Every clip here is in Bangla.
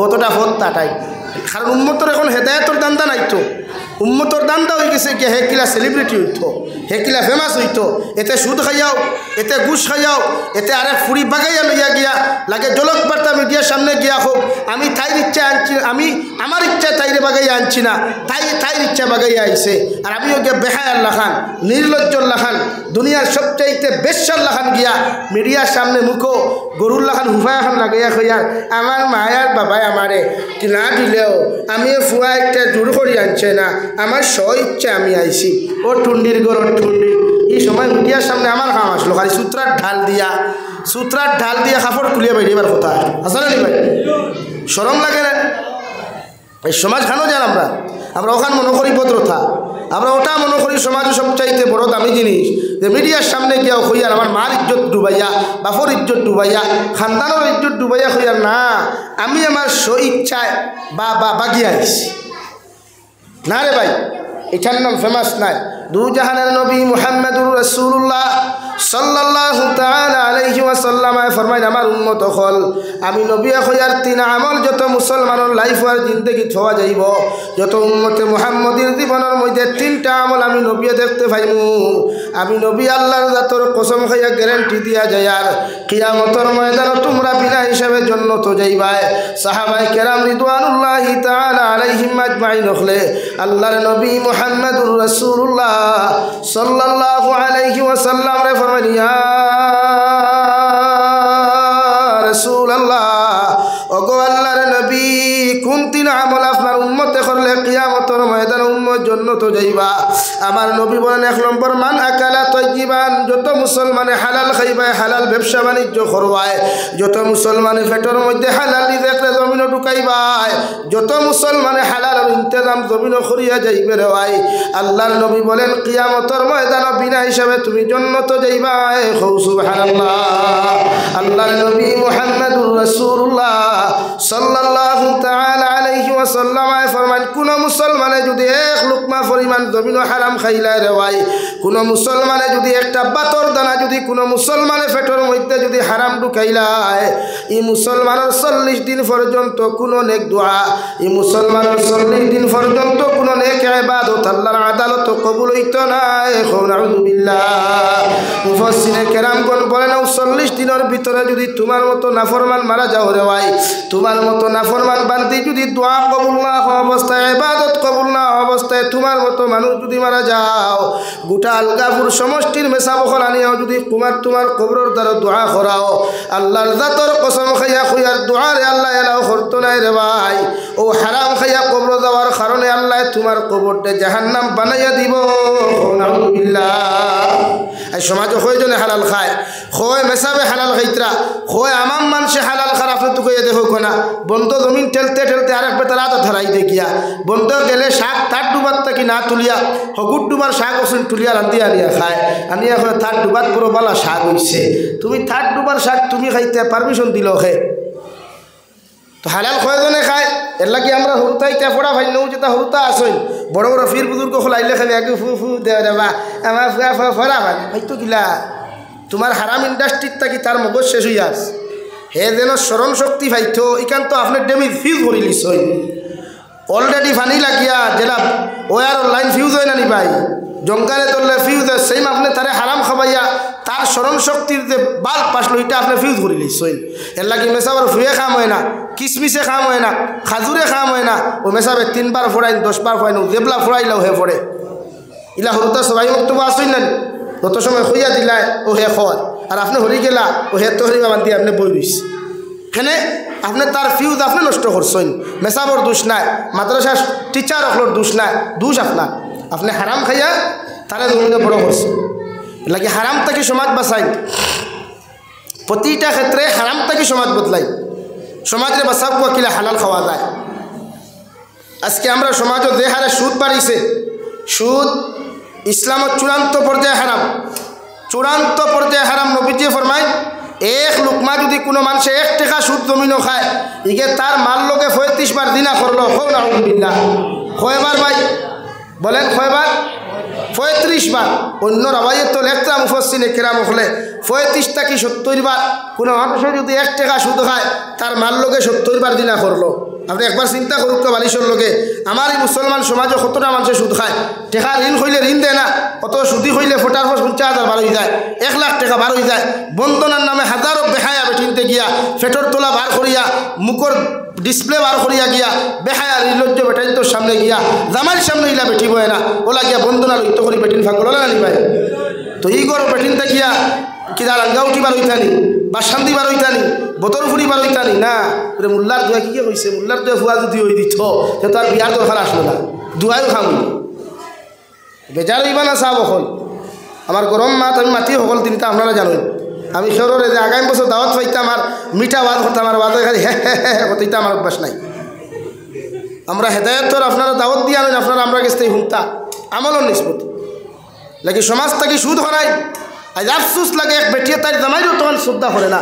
অতটা ফত্তা তাই কারণ উম্মতর এখন হেদায়তর দান্দা নাই তো উম্মতর দান্দা হয়ে গেছে কি হেকিলা সেলিব্রিটি হইতো হেকিলা ফেমাস হইতো এতে সুদ খাইয়াও এতে ঘুষ খাইয়াও এতে আরেক ফুড়ি বাগাইয়া লইয়া গিয়া লাগে জলক বার্তা মিডিয়ার সামনে গিয়া হোক আমি তাইর ইচ্ছা আনছি আমি আমার ইচ্ছা তাইরে বাগাইয়া আনছি না তাইর ইচ্ছা বাগাইয়া আইছে আর আমিও গিয়া বেহায়াল্লা খান নির্লজ্জল্লা খান দুনিয়ার সবচাইতে বেশ্যাল্লা খান গিয়া মিডিয়ার সামনে মুখো গরুল্লা খান হুফায়া খান লাগাইয়া খাইয়া আমার মায়ার বাবাই আমারে কি না দিলেও আমিও ফুয়া একটা জোর করি আনছে না আমার স্ব ইচ্ছা আমি আইছি ও টুন্ডির গরর টুন্ডি এই সময় মিডিয়ার সামনে আমার কাম আসলো খালি সূত্রার ঢাল দিয়া কাপড় তুলিয়া বাইরে এবার কথা আসলে নি ভাই শরম লাগে না এই সমাজ খানো যান আমরা ওখান মনে করি ভদ্রতা আমরা ওটা মনে করি সমাজ সবচাইতে বড় দামি জিনিস যে মিডিয়ার সামনে গিয়া হইয়ার আমার মার ইজ্জত ডুবাইয়া বাপর ইজ্জত ডুবাইয়া খানদানের ইজ্জত ডুবাইয়া হইয়ার না আমি আমার স্ব ইচ্ছায় বাগিয়ে আইছি না রে ভাই এটার নাম ফেমাস নাই দু জাহানের নবী মুহাম্মদুর রাসূলুল্লাহ সাল্লাল্লাহু তাআলা আলাইহি ওয়াসাল্লাম ফরমাইন আমার উম্মত হল আমি নবী হইয়ার তিন আমল যত মুসলমানের লাইফ আর জিন্দেগি হওয়া যাইব যত উম্মতে মুহাম্মদের জীবনের মধ্যে তিনটা আমল আমি নবী দেখতে পাইমু আমি নবী আল্লাহর জাতর কসম খাইয়া গ্যারান্টি দিয়া যায় আর কিয়ামতের ময়দানে তোমরা বিনা হিসাবে জান্নাত যাইবাই সাহাবায়ে কেরাম রিদওয়ানুল্লাহি তাআলা আলাইহিম আজমাইন হলে আল্লাহর নবী মুহাম্মদুর রাসূলুল্লাহ সাল্লাল্লাহু আলাইহি ওয়াসাল্লাম রে ফরমাইন ইয়া রাসূলুল্লাহ ওগো আল্লাহর নবী কোন তিন আমল আপনার উম্মতে করলে কিয়ামতের ময়দানে উম্মত জান্নাত যাইবা আমার নবী বলেন এক নম্বর মান আকালা তাইয়িবান যত মুসলমানে হালাল খাইবা হালাল ব্যবসা বাণিজ্য করবায় যত মুসলমানে পেটের মধ্যে হালাল রিজেকরে জমিনে ঢুকাইবায় যত মুসলমানে হালাল ইন্তজাম জমিনে করিয়া যাইবে রে ভাই আল্লাহর নবী বলেন কিয়ামতের ময়দানে বিনা হিসাবে তুমি জান্নাত যাইবা সুবহানাল্লাহ আল্লাহর নবী মুহাম্মদুর রাসূলুল্লাহ সাল্লাল্লাহু তাআলা আলাইহি ওয়াসাল্লাম ফরমান কোন মুসলমানে যদি এক লুকমা পরিমাণ জমিন হারাম খাইলায় রে ভাই কোন মুসলমানে যদি একটা বাতর দানা যদি কোন মুসলমানে পেটের মধ্যে যদি হারাম ঢুকাইলায় এই মুসলমানের 40 দিন পর্যন্ত কোন নেক দোয়া এই মুসলমানের 40 দিন পর্যন্ত কোন নেক ইবাদত আল্লাহর আদালত কবুল হইতো না নাউযুবিল্লাহ মুফাসসিরে কেরামগণ বলেন 40 দিনের ভিতরে যদি তোমার মতো নাফরমান মারা যাও রে ভাই তোমার মতো নাফরমান বান্দি যদি দোয়া কবুল না হয় অবস্থায় ইবাদত কবুল না হয় অবস্থায় তোমার মতো মানুষ যদি মারা যাও গোটা আলগাপুর সমষ্টির মেসাবখল আনিয়াও যদি তোমার কবরের দ্বারা দোয়া করাও আল্লাহর জাতর কসম খাইয়া খুইয়ার দোয়া রে আল্লাহ এলাও করতো নাই রে ভাই ও হারাম খাইয়া কবর যাওয়ার কারণে আল্লাহ তোমার কবরটা জাহান্নাম বানাইয়া দিব নাউযুবিল্লাহ এই সমাজে কয়জনে হালাল খায় কয় মেসাবে হালাল খাইতরা কয় আমার মানুষে হালাল খারাপ তো কইয়া দেখো কোনা বন্ধ জমিন ঠেলতে আরেক বেতার আদা ধরাই দেখিয়া বন্ধ গেলে শাক তার ডুবার থাকি না তুলিয়া হগুর ডুবার শাক ওসুন তুলিয়া রান্ধি আনিয়া খায় আনিয়া কয় তার ডুবার পুরো বালা শাক হইছে তুমি তার ডুবার শাক তুমি খাইতে পারমিশন দিল খে তো হালাল কয়জনে খায় এর লাগি আমরা হুরুতাইতে পড়া ভাই নৌ যেটা হুরুতা আসইন বড় বড় ফির বুজুর্গ খোলাইলে খালি আগে ফু ফু দেওয়া দেবা আমার ফুয়া ফরা ভাই হয়তো কিলা তোমার হারাম ইন্ডাস্ট্রির থাকি তার মগজ শেষ হইয়া আছে হে যেন স্মরণ শক্তি পাইতো এখান তো আপনার ডেমি ফিউজ করে লিছই অলরেডি ফানি লাগিয়া যেটা ওয়ার লাইন ফিউজ হয় না নি ভাই জঙ্গালে তোলে ফিউজ হয় সেম আপনি তারে হারাম খাবাইয়া তার স্মরণ শক্তির যে বাল্ব পাসলো এটা আপনি ফিউজ করে লিছই এর লাগে মেসাবার ফুয়ে খাম হয় না কিসমিসে খাম হয় না খাজুরে খাম হয় না ও মেসাবে 3 বার ফোড়াইন 10 বার ফোড়াইন জেবলা ফোড়াইলেও হে পড়ে ইলা হরুতা সবাই বক্তব্য আসই না তত সময় হইয়া দিলায় ও হে খর আর আপনি হরি গেলা ও হে তো হরিবা বান্ধি আপনি বই রইস এখানে আপনি তার ফিউজ আপনি নষ্ট করছেন মেসাবর দোষ নাই মাদ্রাসার টিচার অফলোর দোষ নাই দোষ আপনার আপনি হারাম খাইয়া তারা জমিনে বড় করছেন লাগে হারাম থেকে সমাজ বাঁচাই প্রতিটা ক্ষেত্রে হারাম থেকে সমাজ বদলাই সমাজের বাঁচাব কিলা হালাল খাওয়া যায় আজকে আমরা সমাজও যে হারে সুদ বাড়িছে সুদ ইসলামের চূড়ান্ত পর্যায়ে হারাম নবীজি ফরমায় এক লুকমা যদি কোনো মানুষে 1 টাকা সুদ জমিনও খায় ইগে তার মাল লোকে 35 বার দিনা করলো হো নাউযুবিল্লাহ কয়বার ভাই বলেন কয়বার 35 বার অন্য রাবাইয়ে তো লেখতা মুফাসসিরে কেরাম হলে 35 থেকে 70 বার। কোনো মানুষে যদি 1 টাকা সুদ খায় তার মার লোকে 70 বার দিনা করলো। আপনি একবার চিন্তা করুক তো বালিশের লোকে আমার এই মুসলমান সমাজে কতটা মানুষের সুদ খায়। টাকা ঋণ হইলে ঋণ দেয় না, অত সুদি হইলে ফোটার পর 50,000 বার হয়ে যায়, 1 লাখ টাকা বার হয়ে যায়। বন্ধনার নামে হাজারো বেহায়া বেঠিনতে গিয়া ফেটর তোলা বার করিয়া মুখর ডিসপ্লে বার করিয়া গিয়া বেহায়া নির্লজ্জ বেটাইন্তর সামনে গিয়া জামাইর সামনে ইলা বেঠিব না, ওলা গিয়া বন্ধনা লইতে করি বেটিন ফাঁকল না নি ভাই। তো ই গর বেঠিন থাকিয়া কিনা রাঙ্গা উঠিবার হইতানি বা শান্তি বার হইতানি বতর ফুরিবার হইতানি না। মোল্লার দোয়া কি কইছে, মোল্লার দোয়া ফুয়া যদি হয়ে দিত তো তার বিয়ার দরকার আসলো না, দোয়াইও খাম বেজার হইবা না। চাহ বকল আমার গরম মাত আমি মাতি সকল তিনি তা আপনারা জানেন। আমি সররে যে আগামী বছর দাওয়াত পাইতাম আর মিঠা বাদ করতাম আর বাদে খালি হইতা আমার অভ্যাস নাই। আমরা হেদায়তর আপনারা দাওয়াত দিয়ে আনেন, আপনারা আমরা কাছ থেকে হুমতা আমলের নিষ্পত্তি লাগে সমাজ থেকে সুদ হরাই। আজ আফসুস লাগে এক বেটিয়ে তার জামাইরও তখন শ্রদ্ধা করে না,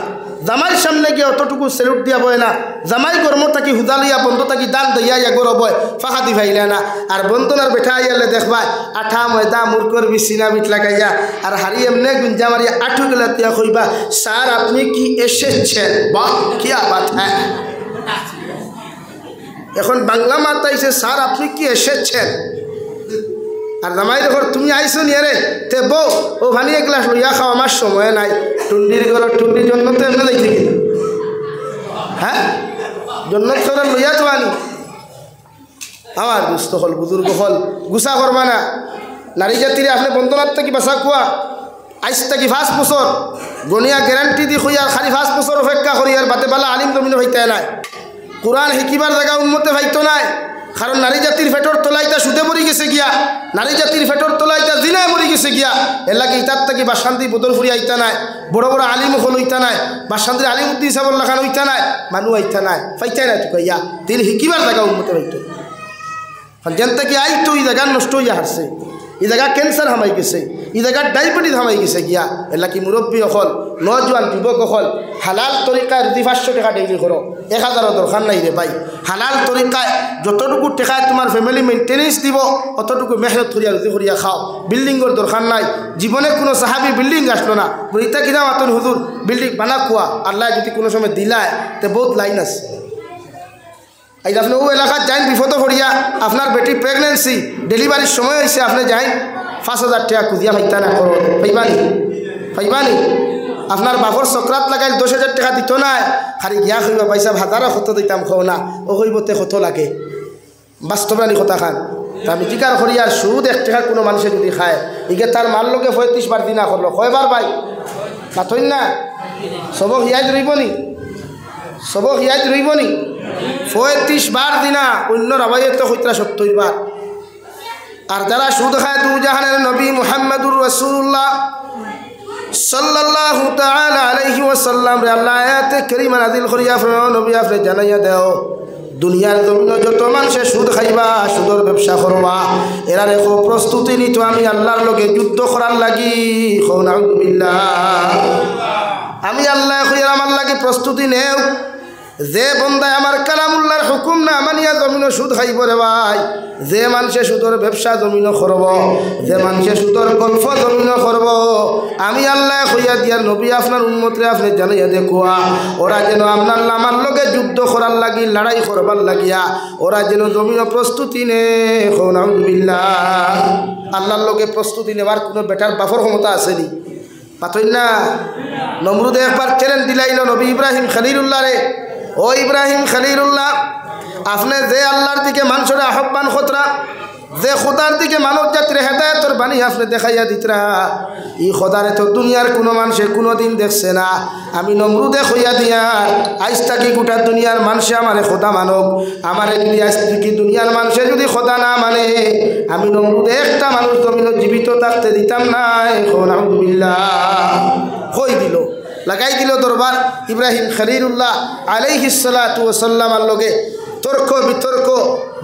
জামাইয়ের সামনে গিয়ে অতটুকু সেলুট দিয়া বয় না, জামাই গরম থাকি হুদালিয়া বন্ধ থাকি দান দইয়া ইয়া গরব হয় ফাঁকা দি ভাইলে না। আর বন্ধনার বেঠা আইয়ালে দেখবা আঠা ময়দা মুরকর বিছিনা বিট লাগাইয়া আর হারি এমনি গুঞ্জা মারিয়া আঠু গেলা তিয়া কইবা স্যার আপনি কি এসেছেন, বাহ কি বাত হ্যাঁ। এখন বাংলা মাতাইছে স্যার আপনি কি এসেছেন, আর জামাই দেখো তুমি আইসো নিয়ে রে তে বউ ও ভানি এক গ্লাস লইয়া খাও আমার সময় নাই। টুন্ডির ঘর টুন্ডির জন্য তো এমনি দেখি হ্যাঁ জন্য তোরা লইয়া তো আনি। আমার দুস্থ হল বুজুর্গ হল গুসা করবা না। নারী জাতিরে আপনি বন্ধনার থেকে বাসা কুয়া আইস থাকি 5 বছর গনিয়া গ্যারান্টি দি খুঁয়ার খালি 5 বছর অপেক্ষা করি আর বাতে বালা আলিম জমিনে হইতে নাই, কোরআন শিকিবার জায়গা উন্মতে ভাইতো নাই। কারণ নারী জাতির ফেটর তোলাইতা সুদে মরি গেছে গিয়া, নারী জাতির ফেটর তোলাইতা জিনায় মরি গেছে গিয়া। এর লাগে ইতার থাকি বাসান্তি বদল ফুরি আইতা নাই, বড় বড় আলিম হল হইতা নাই, বাসান্তির আলিম উদ্দিন সাবল লাখান হইতা নাই, মানুষ আইতা নাই ফাইতাই নাই তো ইয়া তিনি শিকিবার জায়গা উন্মতে ভাইতো। যেন থেকে আইতো এই জায়গা নষ্ট হইয়া হারছে, এই জায়গা ক্যান্সার হামাই গেছে, এই জায়গা ডায়াবেটিস হামাই গেছে গিয়া। এলা কি মুরব্বী অকল নজওয়ান যুবক অকল হালাল তরিকায় যদি 500 টাকা ডেইলি করো 1000 দরকার নাই রে ভাই। হালাল তরিকায় যতটুকু টাকায় তোমার ফ্যামিলি মেনটেনেন্স দিব অতটুকু মেহনত করিয়া রুজি করিয়া খাও। বিল্ডিংয়ের দরকার নাই, জীবনে কোনো সাহাবি বিল্ডিং আসলো না, ইতা কিনা মাতন হুজুর বিল্ডিং বানা কুয়া আল্লাহ যদি কোনো সময় দিলায় তো বহুত লাইন আছে। আজ আপনি ও এলাকার যাইন বিপদ করিয়া আপনার বেটি প্রেগনেন্সি ডেলিভারির সময় হয়েছে আপনি যাইন 5000 টাকা খুঁজিয়া ফাইতা না করো ফাইবানি ফাইবানি। আপনার বাপর চক্রাত লাগাই 10,000 টাকা দিত নাই, খালি গিয়া কইবা পয়সা 1000 কত দিতাম খাও না ও কইবতে কত লাগে বাস্তবানি কথা খান। আমি টিকার করি আর সুদ 1 টাকা কোনো মানুষে যদি খায় ইগে তার মার লোকে 35 বার দিনা করলো কয়বার ভাই মাথইন না সবক হিয়াজ রইবনি, সবক হিয়াজ রইবনি 35 বার দিনা অন্য রাবাইয়ে তো কইতরা 70 বার। আর যারা সুদ খায় দু জাহানের নবী মুহাম্মদুর রাসূলুল্লাহ সাল্লাল্লাহু তাআলা আলাইহি ওয়াসাল্লাম রে আল্লাহ আয়াতে কারীমা নাযিল করিয়া ফরমাও নবী আপনি জানাইয়া দাও দুনিয়ার জমিনে যত মানুষ সুদ খাইবা সুদের ব্যবসা করবা এরা রেখো প্রস্তুতি নিতো আমি আল্লাহর লগে যুদ্ধ করার লাগি। নাউযুবিল্লাহ আমি আল্লাহ কইরা আমার লাগি প্রস্তুতি নেও। যে বন্দায় আমার কালামুল্লাহর হুকুম না মানিয়া জমিন সুদ খাইব রে ভাই, যে মানুষে সুদর ব্যবসা জমিন করব, যে মানুষে সুদর গল্প জমিন করব, আমি আল্লাহ কইয়া দিয়ার নবী আপনার উম্মতরে আপনি জানাইয়া দেখুয়া ওরা যেন আপনার আমার লগে যুদ্ধ করার লাগি লড়াই করবার লাগিয়া ওরা যেন জমিন প্রস্তুতি নে। নাউযুবিল্লাহ আল্লাহর লগে প্রস্তুতি নেবার কোনো বেটার বাফর ক্ষমতা আসেনি পাতই না। নমরুদে একবার চ্যালেঞ্জ দিলাইল নবী ইব্রাহিম খলিলুল্লাহ রে, ও ইব্রাহিম খলিলুল্লাহ আপনি যে আল্লাহর দিকে মানুষের আহ্বান খতরা, যে খোদার দিকে মানব জাতির হেদায়তর বাণী আপনি দেখাইয়া দিতরা, এই খোদারে তো দুনিয়ার কোনো মানুষে কোনো দিন দেখছে না। আমি নমরুদে হইয়া দিয়ার আজ থাকি গোটা দুনিয়ার মানুষে আমারে খোদা মানব, আমারে যদি আজ থাকি দুনিয়ার মানুষে যদি খোদা না মানে আমি নমরুদে একটা মানুষ জমিন জীবিত থাকতে দিতাম না। নাউযুবিল্লাহ হই দিল লাগাই দিল দরবার ইব্রাহিম খলিলুল্লাহ আলাইহিস সালাতু ওয়াস সালামের লগে তর্ক বিতর্ক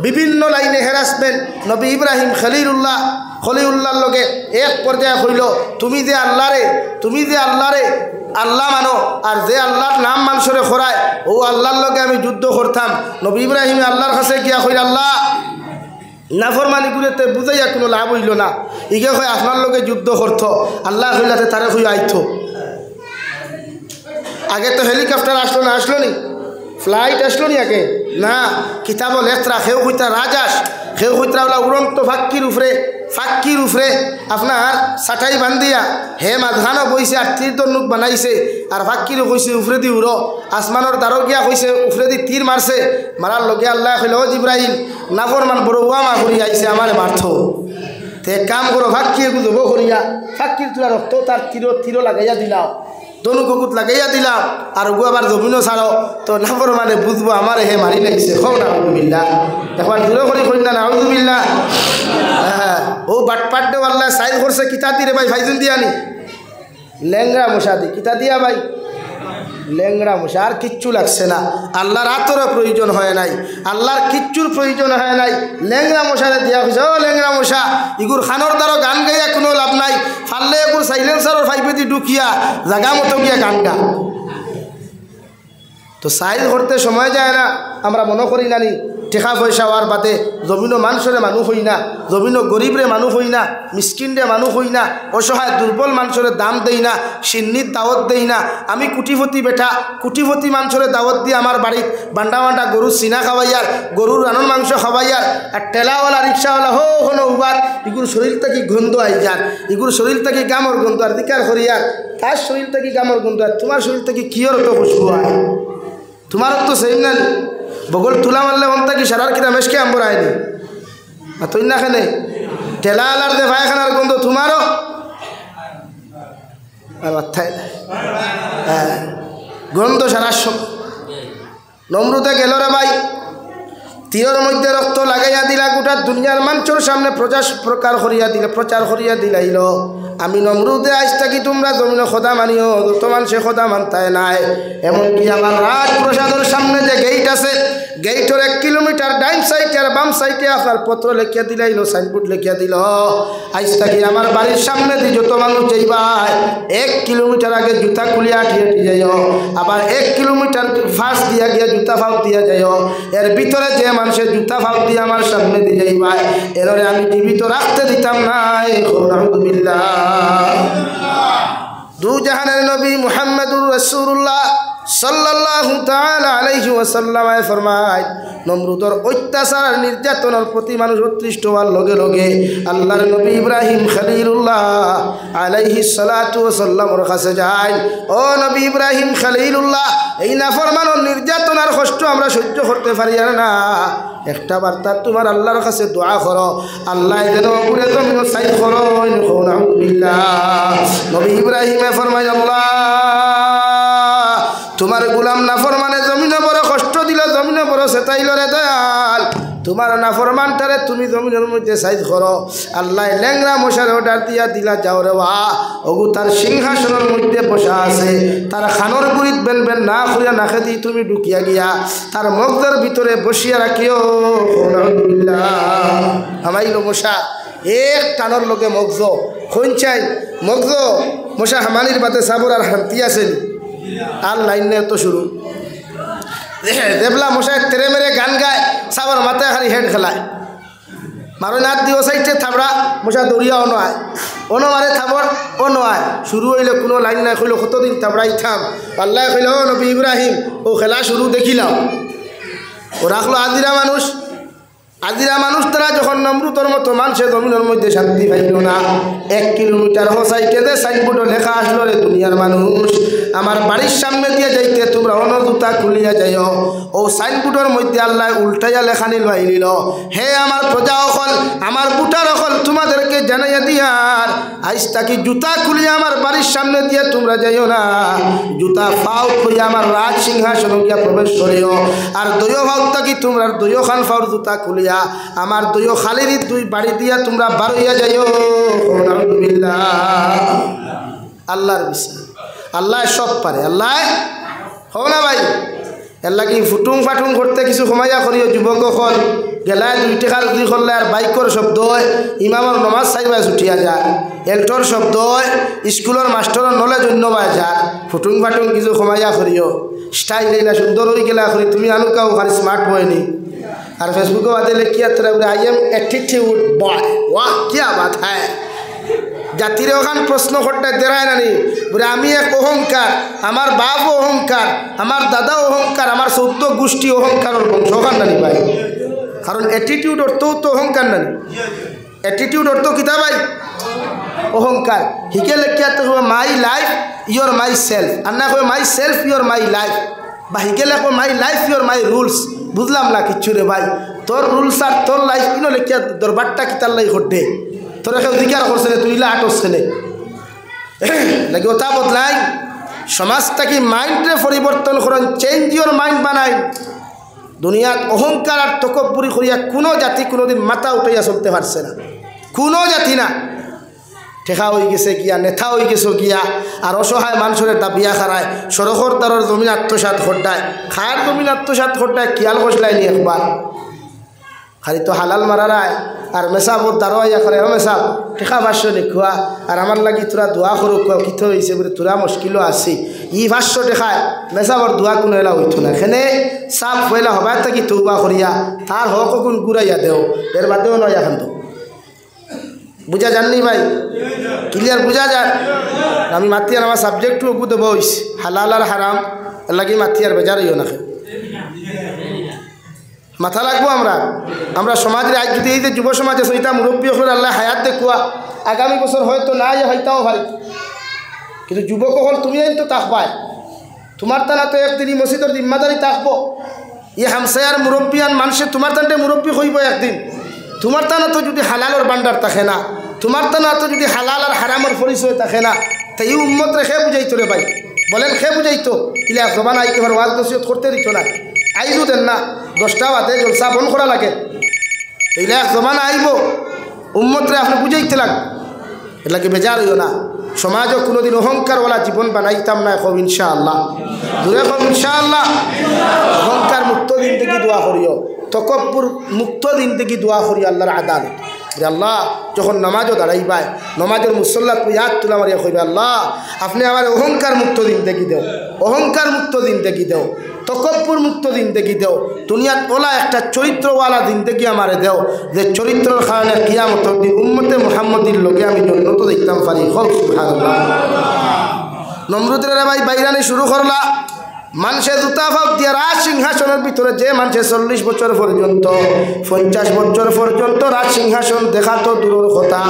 বিভিন্ন লাইনে হ্যারাসমেন্ট। নবী ইব্রাহিম খলিলুল্লাহর লগে এক পর্যায়ে হইল তুমি যে আল্লাহরে আল্লাহ মানো আর যে আল্লাহর নাম মানুষরে খোরায় ও আল্লাহর লগে আমি যুদ্ধ করতাম। নবী ইব্রাহিম আল্লাহর কাছে গিয়া কইল আল্লাহ নাফরমানি গুলোতে বুঝাইয়া কোনো লাভ হইল না, ইগে হয় আপনার লগে যুদ্ধ করত। আল্লাহ হইলাতে তারে হইয়া আইতো আগে তো হেলিকপ্টার আসলো না, আসলো নি? ফ্লাইট আসলো নি আগে? না, কিতাব লেখরা খেউ কইতা রাজাস, খেউ কইতা ওলা উড়ন্ত ফাক্কির উফরে আপনার সাটাই বান্ধিয়া হে মাঝখানো বইছে আর তীর তন্নুক বানাইছে আর ফাক্কিরও কইছে উফরে দি উড়ো। আসমানোর দ্বারো গিয়া কইছে উফরে দি তীর মারছে, মারার লগে আল্লাহ কইল ও জিব্রাইল নাফরমান বড় ওয়ামা করি আইছে আমারে মারথ। তে কাম করো ফাক্কি এগুলো জব করিয়া ফাক্কির তোলা রক্ত তার তীর লাগাইয়া দিলাম, দনু কুকুত লাগাইয়া দিলাম আর ওগু আবার জমিনও ছাড়ো তো নাফর মানে বুঝবো আমার হে মারি লাগছে। হোক না আউযুবিল্লাহ, একবার দূরে করি না আউযুবিল্লাহ। হ্যাঁ, ও বাটপাট আল্লাহ সাইজ করছে কিতা দিয়ে ভাই ভাইজুন দিয়ানি ল্যাংরা মশা দি কিতা দিয়া ভাই ল্যাংরা মশা, আর কিচ্ছু লাগছে না। আল্লাহর আতরও প্রয়োজন হয় নাই, আল্লাহর কিচ্ছুর প্রয়োজন হয় নাই। ল্যাংরা মশারে দিয়া হয়েছে ও ল্যাংরা মশা ইগুর খানোর দ্বারা গান গাইয়া কোনো লাভ নাই, ফাললে এগুর সাইলেন্সারও ফাইপেদি ঢুকিয়া জাগা মতো গিয়া গান গা। তো সাইজ করতে সময় যায় না, আমরা মনে করি নানি টেকা পয়সা হওয়ার বাদে জমিনও মানুষরে মানুষ হই না, জমিনও গরিবরে মানুষ হই না, মিসকিনরে মানুষ হই না, অসহায় দুর্বল মানুষরে দাম দেই না, সিন্নির দাওয়াত দেই না। আমি কুটিপতি বেটা, কুটিপতি মানুষরে দাওয়াত দিয়ে আমার বাড়িত বান্ডা বান্ডা গরুর সিনা খাওয়াইয়ার, গরুর রানন মাংস খাওয়াইয়ার, আর ঠেলাওয়ালা রিক্সাওয়ালা হো হনো উবার ইগুর শরীর থেকে গন্ধ আই যার, ইগুর শরীর থেকে গামর গন্ধ আর দিকার করিয়ার, তার শরীর থেকে গামর গন্ধ আর তোমার শরীর থেকে কিয়র তো খুশবু হয়, তোমার তো সেই না বগল তুলা মারলে মনটা কি সারার কিনা মেশকে আম্বর আয়নি আর তুই না খানে ঠেলা আলার দে ভাইখানার গন্ধ তোমারও আর অর্থায় হ্যাঁ গন্ধ সারার নমরুদে গেল রে ভাই, তীরের মধ্যে রক্ত লাগাইয়া দিলা, গোটা দুনিয়ার মানুষের সামনে প্রচার করিয়া দিলাইল আমি নমরুদে আজ থাকি তোমরা জমিনে খোদা মানিও, যত মানুষে খোদা মানতায় নাই। এমনকি আমার রাজপ্রসাদের সামনে যে গেইট আছে, গেইটের 1 কিলোমিটার ডাইন সাইডে আর বাম সাইডে আপনার পত্র লেখিয়া দিলাইল, সাইনবোর্ড লেখিয়া দিল আজ থাকি আমার বাড়ির সামনে দিয়ে যত মানুষ যাইবাই 1 কিলোমিটার আগে জুতা খুলিয়া ঠিয়ে যাইও, আবার 1 কিলোমিটার ফাঁস দিয়া গিয়া জুতা ফাঁক দিয়া যাইও, এর ভিতরে যে মানুষের জুতা ফাঁক দিয়ে আমার সামনে দিয়ে যাইবাই এরে আমি জীবিত রাখতে দিতাম নাই। আলহামদুলিল্লাহ, দু জাহানের নবী মুহাম্মদুর রাসূলুল্লাহ সাল্লাল্লাহু তাআলা আলাইহি ওয়াসাল্লাম ফরমায় নমরুদর অত্যাচার নির্যাতনের প্রতি মানুষ অতৃষ্ট হওয়ার লগে লগে আল্লাহর নবী ইব্রাহিম খলিলুল্লাহ আলাইহিস সালাতু ওয়াসাল্লামের কাছে যায়, ও নবী ইব্রাহিম খলিলুল্লাহ এই নাফরমানের নির্যাতন আর কষ্ট আমরা সহ্য করতে পারি না, একটা বার্তা তোমার আল্লাহর কাছে দোয়া করো, আল্লাহ যেন পুরে জমিন সাইজ করো। আলহামদুলিল্লাহ, নবী ইব্রাহিমে ফরমায় আল্লাহ তোমার গোলাম নাফরমানে জমিনে বড় কষ্ট দিল, জমিনে বড় সেটাইল রে দয়াল, তোমার নাফরমানটারে তুমি জমিনের মধ্যে সাইজ করো। আল্লাহ ল্যাংরা মশার অর্ডার দিয়া দিলা যাও রে বা ওগু তার সিংহাসনের মধ্যে বসা আছে, তার খানোর গুড়িত বেন বেন না খুঁড়িয়া নাখে দিয়ে তুমি ঢুকিয়া গিয়া তার মগদের ভিতরে বসিয়া রাখিও। আলহামদুলিল্লাহ, আমাইল মশা এক টানোর লোকে মগজ খুন চাই মগজ মশা হামানির বাদে সাবর আর হান্তি আছেন আর লাইন তো শুরু দেবলা মশাই তেরে মেরে গান গায়, সাবর মাথায় খালি হেড খেলায়, মারো নাথ দিও সাইডে থাবড়া মশা দৌড়িয়া অনো আয়, অনো মারে থাবর অনো আয়, শুরু হইলে কোনো লাইন নাই, কইল কতদিন থাবড়াই থাম, আল্লাহ কইল ও নবী ইব্রাহিম ও খেলা শুরু দেখিলাম, ও রাখলো আজিরা মানুষ তারা যখন নমরুদের মতো মানুষে জমিনের মধ্যে শান্তি পাইল না, 1 কিলোমিটার হোসাইটে যে সাইনবোর্ডে লেখা আসলো রে দুনিয়ার মানুষ আমার বাড়ির সামনে দিয়ে যাইতে তোমরা অনজুতা খুলিয়া যাইও, ও সাইনবোর্ডের মধ্যে আল্লাহ উল্টাইয়া লেখা নিল, হে আমার প্রজা অকল আমার বুটার অকল তোমাদেরকে জানাইয়া দিয়ার আজ তাকি জুতা খুলিয়া আমার বাড়ির সামনে দিয়ে তোমরা যাইও না, জুতা ফাও খুলিয়া আমার রাজ সিংহাসন গিয়া প্রবেশ করিও, আর দৈয় ভাব তাকি তোমরা দৈয় খান ফাওর জুতা খুলিয়া আমার দৈয় খালির 2 বাড়ি দিয়া তোমরা বার হইয়া যাইও। আলহামদুলিল্লাহ, আল্লাহর বিশ্বাস, আল্লাহ সব পারে, আল্লাহ হও না ভাই, আল্লাহ কি ফুটুং ফাটুং করতে কিছু সময়া করিও, যুবক হল গেলায় 2 টাকার 2 করলে আর বাইকর শব্দ হয়, ইমামর নমাজ চাইবায় ছুটিয়া যায়, এলটর শব্দ হয়, স্কুলের মাস্টরের নলেজ অন্যবায় যায়, ফুটুং ফাটুং কিছু সময়া করিও, স্টাইল এইলা সুন্দর হয়ে গেলা করি তুমি আনুকাও খালি স্মার্ট হয়নি, আর फेसबुक वाले लिखिया तरह आई एम एटीट्यूड बॉय, वाह क्या बात है, জাতির ওখান প্রশ্ন করতে দেরায় নানি বলে আমি এক অহংকার, আমার বাপ অহংকার, আমার দাদা অহংকার, আমার 14 গোষ্ঠী অহংকারের বংশ ওখান নানি ভাই। কারণ অ্যাটিটিউড অর্থও তো অহংকার নানি, অ্যাটিটিউড অর্থ কিতা ভাই অহংকার। হিকে লেখিয়া তো my life your my self, আর না কবে my self your my life, বা হিকে লেখো my life your my rules. বুঝলাম না কিচ্ছু রে ভাই, তোর রুলস আর তোর লাইফ ইনো লেখিয়া দরবারটা কিতার লাই ঘটে, তোর কেউ অধিকার করছে তুই লা আটসছে নাকি ওটা বদলাই। সমাজটাকে মাইন্ডে পরিবর্তন করেন, চেঞ্জ ইয়োর মাইন্ড বানাই। দুনিয়াত অহংকার আর তকব্বুরি করিয়া কোনো জাতি কোনোদিন মাথা উঠাইয়া চলতে পারছে না, কোনো জাতি না। ঠেকা হয়ে গেছে গিয়া, নেতা হয়ে গেছে গিয়া, আর অসহায় মানুষের দাবিয়া খারায়, সড়কর দ্বারের জমিন আত্মসাত ঘটায়, খায়ার জমিন আত্মসাত ঘটায়, কিয়াল ঘষলাইনি একবার। খালি তো হালাল মারারায় আর মেসাবর দাঁড়াইয়া করে মেসাব ঠেকা ভাষ্য লিখুয়া, আর আমার লাগি তোরা দোয়া করো কিত হয়েছে বলে তোরা মুশকিলও আসি। ই ভাষ্য ঠেকায় মেসাবর দোয়া কোনো এলা হইতো না। এখানে সাপ হইলা হবাই থাকি তৌবা করিয়া তার হক কোন ঘুরাইয়া দেও, এর বাদেও নয় এখন তো। বুঝা যাননি ভাই? ক্লিয়ার বুঝা যান? আমি মাতিয়ার আমার সাবজেক্টও ওপু দেবো হালাল আর হারাম, এর লাগি মাতিয়ার বেজার হইও না। মাথা লাগবো আমরা সমাজের আজ যদি এই যে যুব সমাজে সইতা মুরব্বী হল আল্লাহ হায়াত দেখুয়া, আগামী বছর হয়তো না হইতাও পারি, কিন্তু যুবক হল তুমি তো তাকবায়, তোমার টানা তো একদিন মসজিদের জিম্মাদারি থাকবো। ই হামসায়ার মুরব্বিয়ান মানুষে তোমার টানতে মুরব্বী হইব একদিন। তোমার টানা তো যদি হালালর বান্ডার থাকে না, তোমার টানা তো যদি হালাল আর হারামের পরিচয় থাকে না, তাই এই উম্মত রে খেয়ে বুঝাইতো রে ভাই, বলেন খেয়ে বুঝাইতো। ইলা জবান আইতে পারে ওয়াজ নসিহত করতে দিত না, আইজু দেন না 10টা বাদে জলসা বন করা লাগে, এইলা এক জমানা আইব উম্মতরে আপনি বুঝাইতে লাগ, এলাকে বেজার হইও না। সমাজও কোনোদিন অহংকারওয়ালা জীবন বানাইতাম না, এখন ইনশাআল্লাহ দূরে এখন ইনশাআল্লাহ। অহংকার মুক্ত দিন থেকে দোয়া করিও, তকব্বুর মুক্ত দিন থেকে দোয়া করি আল্লাহর আদালত। আল্লাহ যখন নামাজও দাঁড়াইবায়, নমাজের মুসল্লাত ইয়াদ তুলা মারিয়া কইবে আল্লাহ আপনি আমার অহংকার মুক্ত দিন দেখি দেও, অহংকার মুক্ত দিন দেখি দেও, তকব্বুর মুক্ত দিন দেখি দেও, দুনিয়াত ওলা একটা চরিত্রওয়ালা দিন দেখি আমারে দেও, যে চরিত্রের কারণে কিয়ামতের দিন উম্মতে মুহাম্মদীর লোকে আমি জন্নত দেখতাম পারি। সুবহানাল্লাহ। নমরুদের ভাই বাইরানি শুরু করলা, মানুষে জুতা ফাপ দিয়া রাজ সিংহাসনের ভিতরে যে মানুষে 40 বছর পর্যন্ত 50 বছর পর্যন্ত রাজ সিংহাসন দেখা তো দূরের কথা,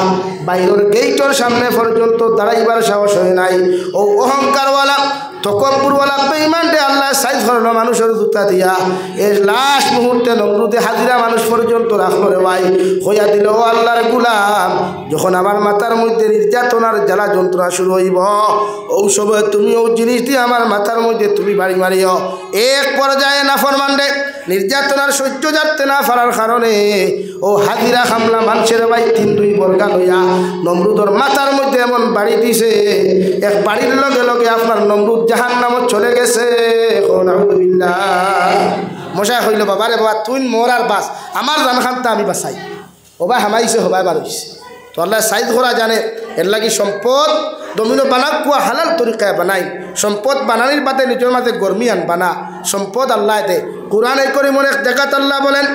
বাইরের গেইটের সামনে পর্যন্ত দাঁড়াইবার সাহস হয় নাই। ও অহংকারওয়ালা তকব্বুরওয়ালা বেঈমানরে আল্লাহ সাইজ করলো মানুষের জুতা দিয়া, এর লাস্ট মুহূর্তে নমরুদে হাজিরা মানুষ পর্যন্ত রাখলো রে ভাই, হইয়া দিল ও আল্লাহর গুলাম, যখন আমার মাথার মধ্যে নির্যাতনার জ্বালা যন্ত্রণা শুরু হইব, ও সময় তুমি ও জিনিস দিয়ে আমার মাথার মধ্যে তুমি বাড়ি মারিও। এক পর্যায়ে নাফরমানরে নির্যাতনার সহ্য যাতে না পারার কারণে ও হাজিরা হামলা মানুষের ভাই 3-2 বর্গা লইয়া নমরুদর মাথার মধ্যে এমন বাড়ি দিছে, এক বাড়ির লগে লগে আপনার নমরুদ জাহান্নামত চলে গেছে। মশাই হইল বাবা রে বাবা তুই মোর আর বাস, আমার জানখানটা আমি বাসাই, ওবা হামাইছে হবাই বাড়িছে। তো আল্লাহ সাইজ করা জানে, এর লাগি সম্পদ দমিনো বানাক কুয়া হালাল তরিকায় বানাই, সম্পদ বানানির বাদে নিজের মাঝে গরমি আন বানা, সম্পদ আল্লাহ দে। কুরআন এই করিমের এক জায়গাত আল্লাহ বলেন,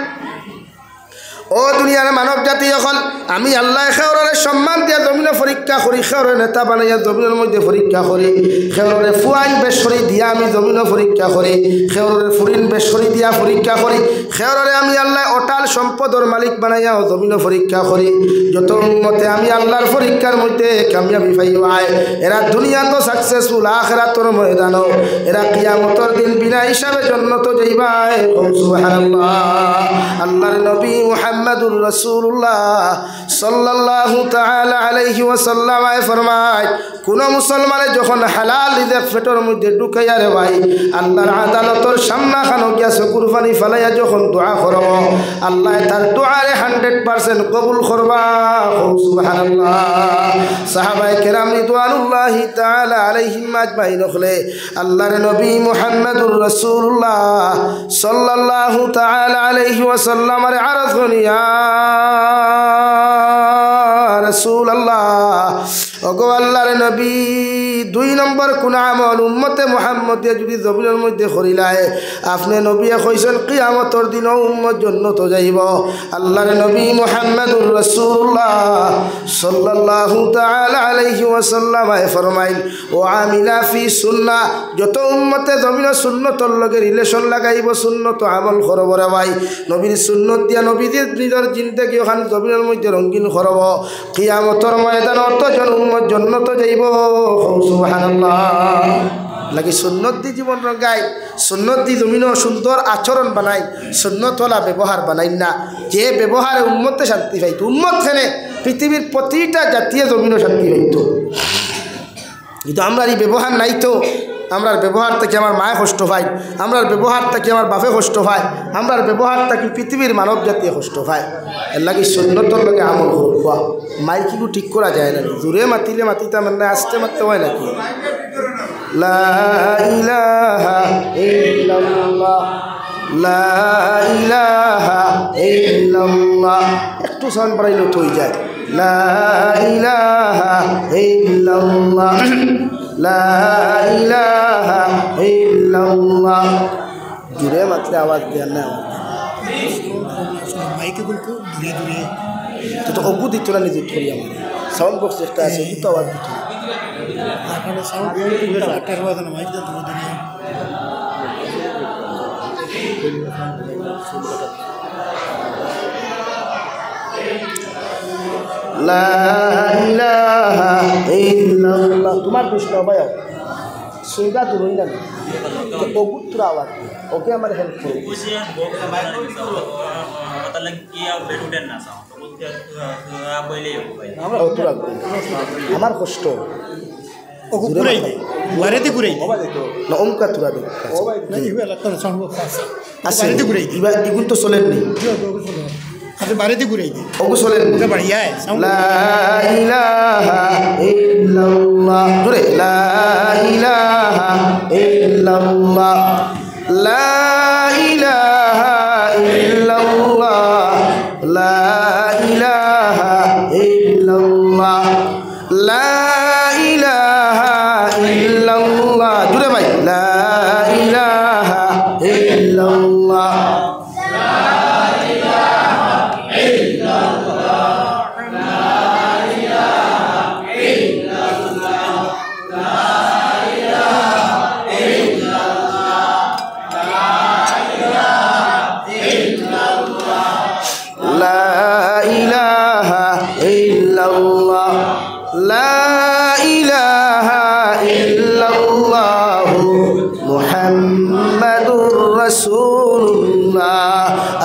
ও দুনিয়ার মানব জাতি এখন আমি আল্লাহ খেওরের সম্মান দিয়া জমিনে পরীক্ষা করি, খেওরের নেতা বানাইয়া জমিনের মধ্যে পরীক্ষা করি, খেওরের ফুয়াইন বেশরি দিয়া আমি জমিনে পরীক্ষা করি, খেওরের ফুরিন বেশরি দিয়া পরীক্ষা করি, খেওরের আমি আল্লাহ অটাল সম্পদর মালিক বানাইয়া জমিনে পরীক্ষা করি। যত উম্মতে আমি আল্লাহর পরীক্ষার মধ্যে কামিয়াবি পাইবায়, এরা দুনিয়া তো সাকসেসফুল, আখিরাতের ময়দানও এরা কিয়ামতের দিন বিনা হিসাবে জান্নাতে যাইবায়। সুবহানাল্লাহ। আল্লাহর নবী মুহাম্মদুর রাসূলুল্লাহ সাল্লাল্লাহু তাআলা আলাইহি ওয়াসাল্লাম ফরমায়, কোন মুসলমানে যখন হালাল রিজিক পেটের মধ্যে ঢুকাইয়া রে ভাই আল্লাহর আদালতের সামনে খানো গিয়া চকুর পানি ফেলাইয়া যখন দোয়া করব, আল্লাহ তার দোয়ারে 100% কবুল করবা। সুবহানাল্লাহ। সাহাবায়ে কেরাম রিদওয়ানুল্লাহি তাআলা আলাইহিম আজমাইন হলে আল্লাহর নবী মুহাম্মদুর রাসূলুল্লাহ সাল্লাল্লাহু তাআলা আলাইহি ওয়াসাল্লামের আরজ ইয়া রাসূলুল্লাহ ওগো আল্লাহর নবী 2 নম্বর কোন আমল উম্মতে মুহাম্মদিয়া যদি জমিনের মধ্যে করিলায় আপনি নবী কইছেন কিয়ামতের দিন উম্মত জান্নাত যাইব আল্লাহর নবী মুহাম্মদুর রাসূলুল্লাহ সাল্লাল্লাহু তাআলা আলাইহি ওয়াসাল্লাম ফরমাইল ও আমিলা ফি সুন্নাহ যত উম্মতে জমিনের সুন্নতর লগে রিলেশন লাগাইব সুন্নত আমল করব রে ভাই নবীর সুন্নত দিয়া নবীদের নিজের জিন্দেগি ওখান জমিনের মধ্যে রঙিন করব কিয়ামতের ময়দানে অতজন উম্মত জান্নাত যাইব সুবহানাল্লাহ লাগি সুন্নত দি জীবন রঙাই সুন্নত দি জমিন সুন্দর আচরণ বানাই সুন্নতওয়ালা ব্যবহার বানাই না যে ব্যবহারে উম্মতে শান্তি পাইত উম্মত খেনে পৃথিবীর প্রতিটা জাতীয় জমিনও শান্তি পাইত কিন্তু আমরা এই ব্যবহার নাই তো আমরার ব্যবহার থেকে আমার মায়ে কষ্ট পায় আমরার ব্যবহার থেকে আমার বাপে কষ্ট পায় আমরার ব্যবহার থেকে পৃথিবীর মানব জাতীয় কষ্ট পায় এর লাগে সুন্নতর লগে আমল করবা মাইকিগু ঠিক করা যায় না জোরে মাতিলে মাতিতে মানে আসতে মারতে হয় নাকি লা ইলাহা ইল্লাল্লাহ লা ইলাহা ইল্লাল্লাহ একটু সাউন্ড বাড়াইলে তো হয়ে যায় লা ইলাহা ইল্লাল্লাহ লা ইলাহা ইল্লাল্লাহ জোরে মাতলে আওয়াজ দেন না মাইকে বলতো ধীরে ধীরে তো অবু দিত না নিজে ধরি আমার সাউন্ড বক্স একটা আছে তো আওয়াজ দিত আপনারা সাউন্ড বক্স আটার আওয়াজ না মাইক দেন তোমাদের লা ইলাহা ইল্লাল্লাহ তোমার প্রশ্ন ভাই সুইদা দূরই না তো অগুত্র আওয়াজ ওকে আমার হেল্প করো আমার কষ্ট না ওমকা তুরা দেখ আচ্ছা এগুলো তো চলেননি আপনি বাড়িতে ঘুরে ওগু চলেন লা ইলাহা ইল্লাল্লাহ জোরে লা ইলাহা ইল্লাল্লাহ লা ইলাহা ইল্লাল্লাহ লা ইলাহা ইল্লাল্লাহ লা ইলাহা ইল্লাল্লাহ জোরে ভাই লা ইলাহা ইল্লাল্লাহ